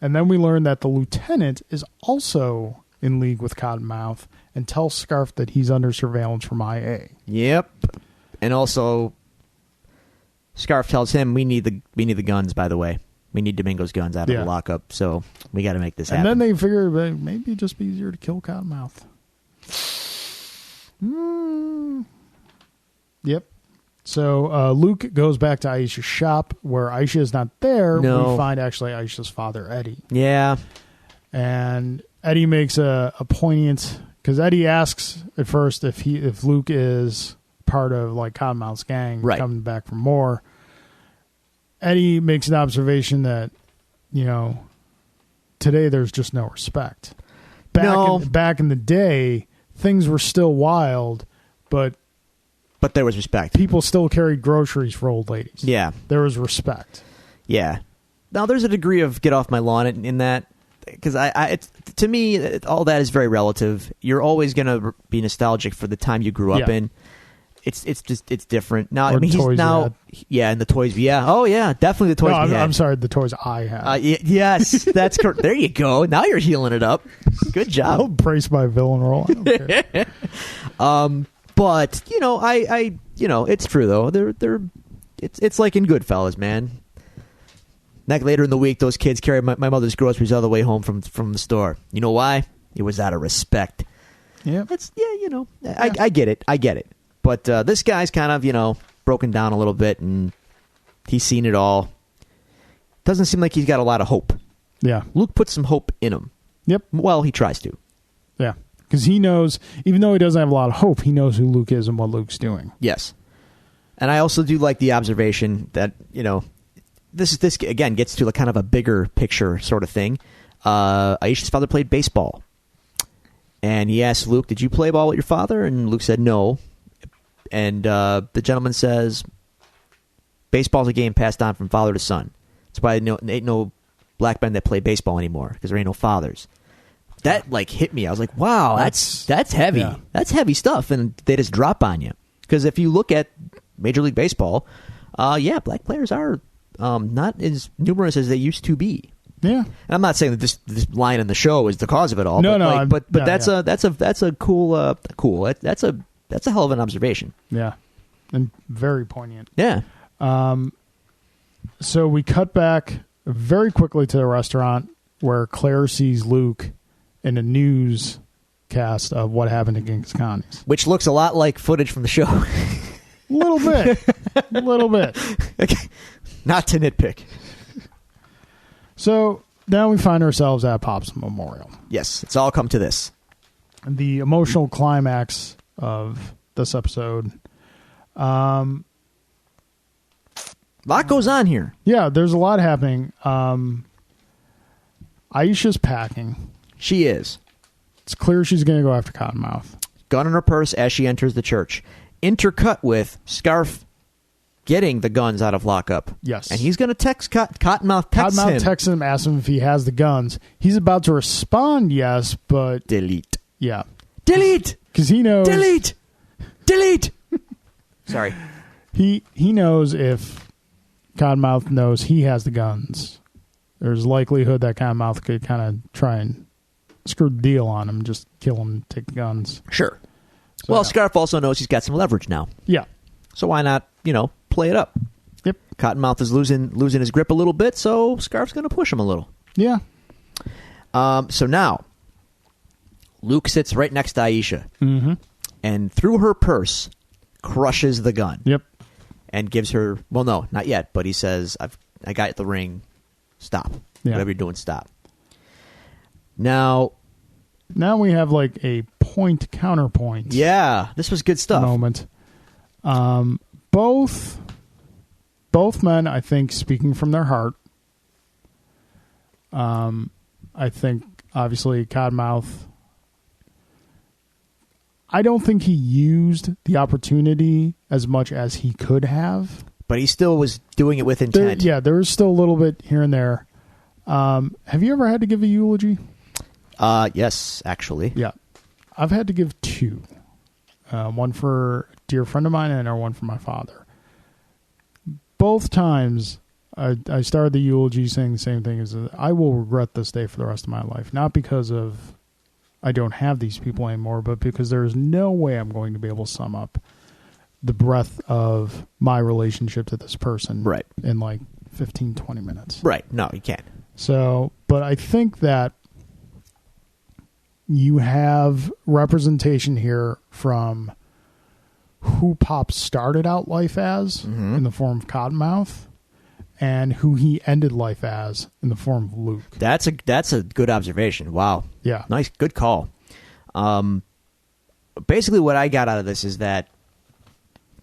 And then we learn that the lieutenant is also in league with Cottonmouth and tells Scarf that he's under surveillance from IA. Yep. And also, Scarf tells him, we need the guns, by the way. We need Domingo's guns out of the lockup, so we got to make this happen. And then they figure maybe it'd just be easier to kill Cottonmouth. Yep. So Luke goes back to Aisha's shop where Aisha is not there. No. We find actually Aisha's father, Eddie. Yeah. And Eddie makes a poignant, because Eddie asks at first if Luke is part of like Cottonmouth's gang coming back for more. Eddie makes an observation that, today there's just no respect. Back in the day, things were still wild, but there was respect. People still carried groceries for old ladies. Yeah. There was respect. Yeah. Now, there's a degree of get off my lawn in that, because to me, all that is very relative. You're always going to be nostalgic for the time you grew up in. It's different now. Or he's now, and the toys. Yeah, oh yeah, definitely the toys. No, we had. I'm sorry, the toys I had. Yes, that's correct. There you go. Now you're healing it up. Good job. I'll brace my villain role. I don't care. But I it's true though. It's like in Goodfellas, man. Later in the week, those kids carried my mother's groceries all the way home from the store. You know why? It was out of respect. Yeah, I get it. I get it. But this guy's kind of, broken down a little bit, and he's seen it all. Doesn't seem like he's got a lot of hope. Yeah. Luke puts some hope in him. Yep. Well, he tries to. Yeah. Because he knows, even though he doesn't have a lot of hope, he knows who Luke is and what Luke's doing. Yes. And I also do like the observation that, this again gets to kind of a bigger picture sort of thing. Aisha's father played baseball. And he asked Luke, "Did you play ball with your father?" And Luke said no. And the gentleman says, baseball's a game passed on from father to son. That's why there ain't no black men that play baseball anymore, because there ain't no fathers. That hit me. I was like, wow, that's heavy. Yeah. That's heavy stuff. And they just drop on you. Because if you look at Major League Baseball, black players are not as numerous as they used to be. Yeah. And I'm not saying that this line in the show is the cause of it all. But that's a cool. That's a hell of an observation. Yeah. And very poignant. Yeah. So we cut back very quickly to the restaurant where Claire sees Luke in a newscast of what happened at Genghis Khan's. Which looks a lot like footage from the show. A little bit. Okay. Not to nitpick. So now we find ourselves at Pop's Memorial. Yes. It's all come to this. The emotional climax of this episode. A lot goes on here. Yeah, there's a lot happening. Aisha's packing. She is. It's clear she's going to go after Cottonmouth. Gun in her purse as she enters the church. intercut with Scarf getting the guns out of lockup. Yes. And he's going to text Cottonmouth. Cottonmouth texts him, asks him if he has the guns. He's about to respond yes, but... Delete. Yeah. Delete! Because he knows... Delete! Sorry. He knows if Cottonmouth knows he has the guns, there's likelihood that Cottonmouth could kind of try and screw the deal on him, just kill him, take the guns. Sure. So, well, yeah. Scarf also knows he's got some leverage now. Yeah. So why not, play it up? Yep. Cottonmouth is losing his grip a little bit, so Scarf's going to push him a little. Yeah. So now, Luke sits right next to Aisha, Mm-hmm. and through her purse, crushes the gun. Yep. And gives her, well, no, not yet, but he says, I got the ring. Stop. Yeah. Whatever you're doing, stop. Now we have like a point counterpoint. Yeah, this was good stuff. Moment. Both men, I think, speaking from their heart. I think, obviously, Cottonmouth, I don't think he used the opportunity as much as he could have. But he still was doing it with intent. There was still a little bit here and there. Have you ever had to give a eulogy? Yes, actually. Yeah. I've had to give two. One for a dear friend of mine and another one for my father. Both times I started the eulogy saying the same thing, as I will regret this day for the rest of my life. Not because of I don't have these people anymore, but because there is no way I'm going to be able to sum up the breadth of my relationship to this person Right. in like 15, 20 minutes. Right. No, you can't. So, but I think that you have representation here from who Pop started out life as in the form of Cottonmouth and who he ended life as in the form of Luke. That's a good observation. Wow. Yeah. Nice. Good call. Basically, what I got out of this is that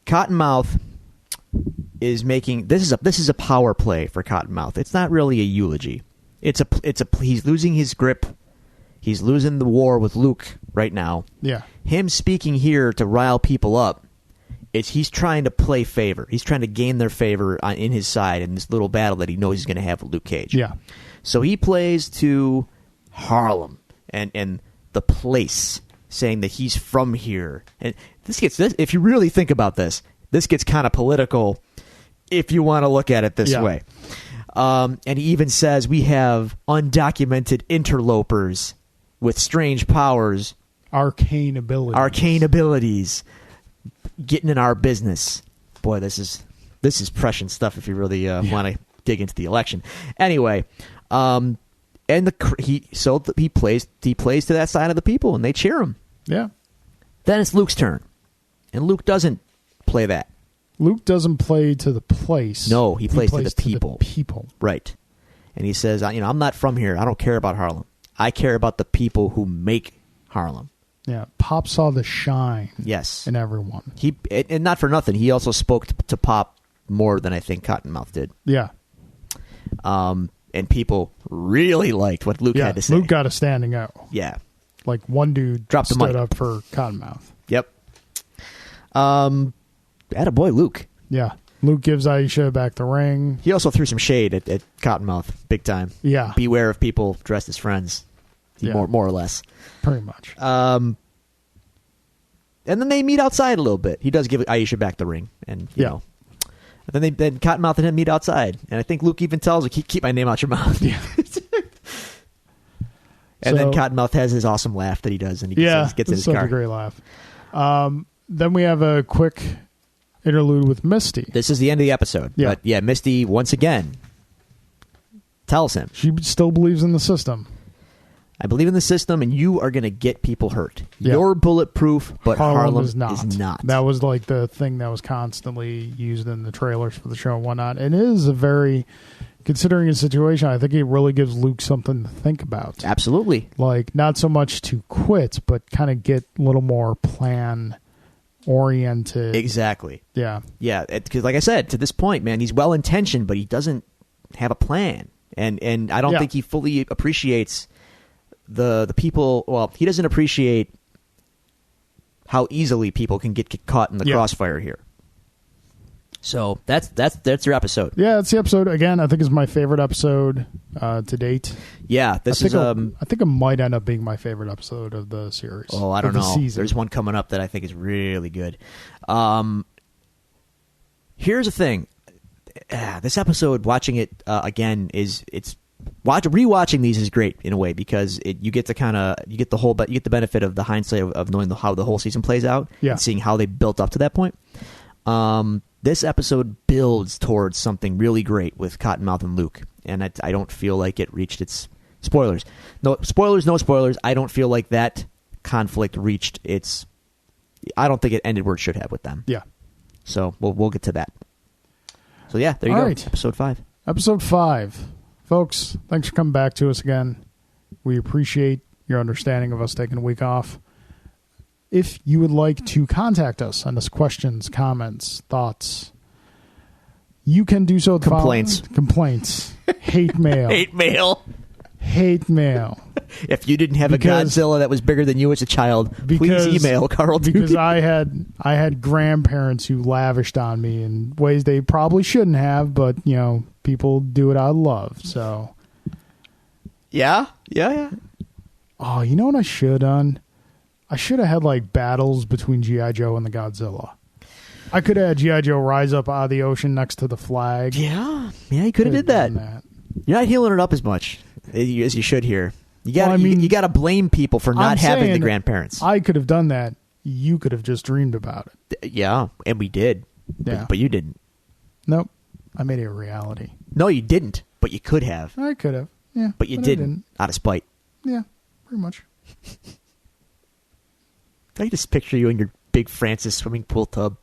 Cottonmouth is making this is a power play for Cottonmouth. It's not really a eulogy. It's a he's losing his grip. He's losing the war with Luke right now. Yeah. Him speaking here to rile people up, he's trying to play favor. He's trying to gain their favor in his side in this little battle that he knows he's going to have with Luke Cage. Yeah. So he plays to Harlem and the place, saying that he's from here. And if you really think about this gets kind of political if you want to look at it this way. And he even says we have undocumented interlopers with strange powers, Arcane abilities getting in our business. Boy, this is prescient stuff if you really want to dig into the election. Anyway, and he plays to that side of the people, and they cheer him. Yeah. Then it's Luke's turn, and Luke doesn't play that. Luke doesn't play to the place. No, he plays to the people. People. Right. And he says, I'm not from here. I don't care about Harlem. I care about the people who make Harlem. Yeah. Pop saw the shine. Yes. In everyone. And not for nothing, he also spoke to Pop more than I think Cottonmouth did. Yeah. And people really liked what Luke had to say. Luke got a standing out. Yeah. Like one dude Dropped the stood mic. up for Cottonmouth. Yep. Attaboy, Luke. Yeah. Luke gives Aisha back the ring. He also threw some shade at Cottonmouth, big time. Yeah. Beware of people dressed as friends. Yeah. More or less. Pretty much. And then they meet outside a little bit. He does give Aisha back the ring, and you know. And then Cottonmouth and him meet outside, and I think Luke even tells her, "Keep my name out your mouth." Yeah. And then Cottonmouth has his awesome laugh that he does, and he gets in his such car. a great laugh. Then we have a quick interlude with Misty. This is the end of the episode. Yeah. But yeah, Misty once again tells him, She still believes in the system. I believe in the system, and you are going to get people hurt. Yeah. You're bulletproof, but Harlem is not. That was like the thing that was constantly used in the trailers for the show and whatnot. And it is a very, considering his situation, I think it really gives Luke something to think about. Absolutely. Like, not so much to quit, but kind of get a little more plan-oriented. Exactly. Yeah. Yeah, because like I said, to this point, man, he's well-intentioned, but he doesn't have a plan. And I don't think he fully appreciates the people. Well, he doesn't appreciate how easily people can get caught in the crossfire here. So that's your episode. Yeah, that's the episode. Again, I think it's my favorite episode to date. Yeah, I think it might end up being my favorite episode of the series. Oh, I don't know. Season. There's one coming up that I think is really good. Here's the thing. This episode, watching it again, rewatching these is great in a way, because you get the benefit of the hindsight of knowing how the whole season plays out, and seeing how they built up to that point. This episode builds towards something really great with Cottonmouth and Luke, and I don't feel like it reached its spoilers. No spoilers. I don't feel like that conflict reached its. I don't think it ended where it should have with them. Yeah. So we'll get to that. So yeah, there you go. Right. Episode 5. Episode 5, folks. Thanks for coming back to us again. We appreciate your understanding of us taking a week off. If you would like to contact us, send us questions, comments, thoughts, you can do so. Complaints. Hate mail. Hate mail. If you didn't have a Godzilla that was bigger than you as a child, please email Carl Duty. Because I had grandparents who lavished on me in ways they probably shouldn't have, but people do it out of love. So yeah. Oh, you know what I should have done? I should have had like battles between G.I. Joe and the Godzilla. I could have had G.I. Joe rise up out of the ocean next to the flag. Yeah, you could have did that. You're not healing it up as much as you should here. You got to blame people for not having the grandparents. I could have done that. You could have just dreamed about it. Yeah, and we did. Yeah. But you didn't. Nope. I made it a reality. No, you didn't. But you could have. I could have. Yeah. But you didn't. Out of spite. Yeah, pretty much. I just picture you in your big Francis swimming pool tub.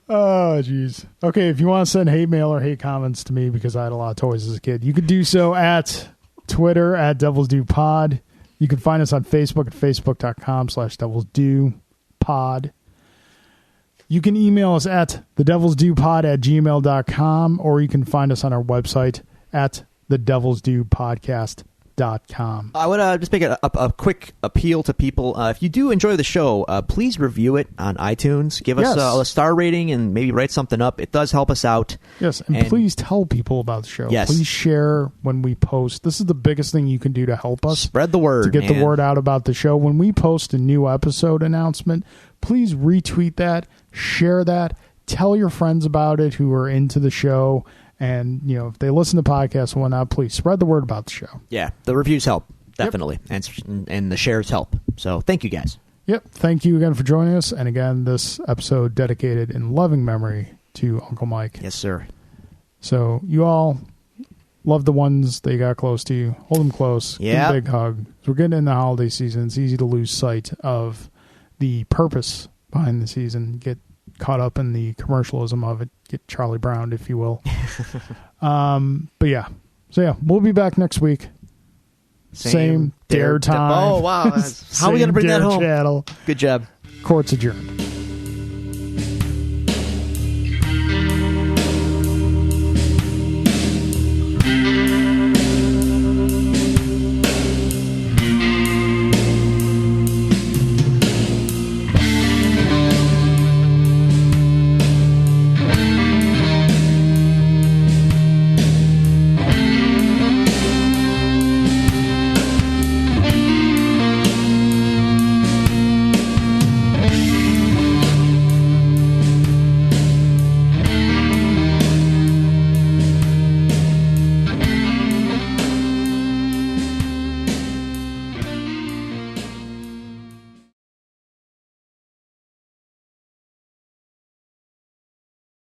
Oh, jeez. Okay, if you want to send hate mail or hate comments to me because I had a lot of toys as a kid, you could do so at Twitter at DevilsDoPod. You can find us on Facebook at facebook.com/DevilsDoPod. You can email us at thedevilsdopod@gmail.com, or you can find us on our website at thedevilsdopodcast.com. I would just make a quick appeal to people. If you do enjoy the show, please review it on iTunes. Give us a star rating and maybe write something up. It does help us out. Yes, and please tell people about the show. Yes. Please share when we post. This is the biggest thing you can do to help us. Spread the word, to get the word out about the show. When we post a new episode announcement, please retweet that, share that, tell your friends about it who are into the show. And, if they listen to podcasts and whatnot, please spread the word about the show. Yeah, the reviews help, definitely. Yep. And the shares help. So thank you, guys. Yep. Thank you again for joining us. And again, this episode dedicated in loving memory to Uncle Mike. Yes, sir. So you all love the ones that you got close to you. Hold them close. Yeah. Give them a big hug. We're getting in the holiday season. It's easy to lose sight of the purpose behind the season. Get caught up in the commercialism of it. Get Charlie Brown, if you will. But yeah. So yeah, we'll be back next week. Same dare time. Oh, wow. How are we going to bring that home? Channel. Good job. Court's adjourned.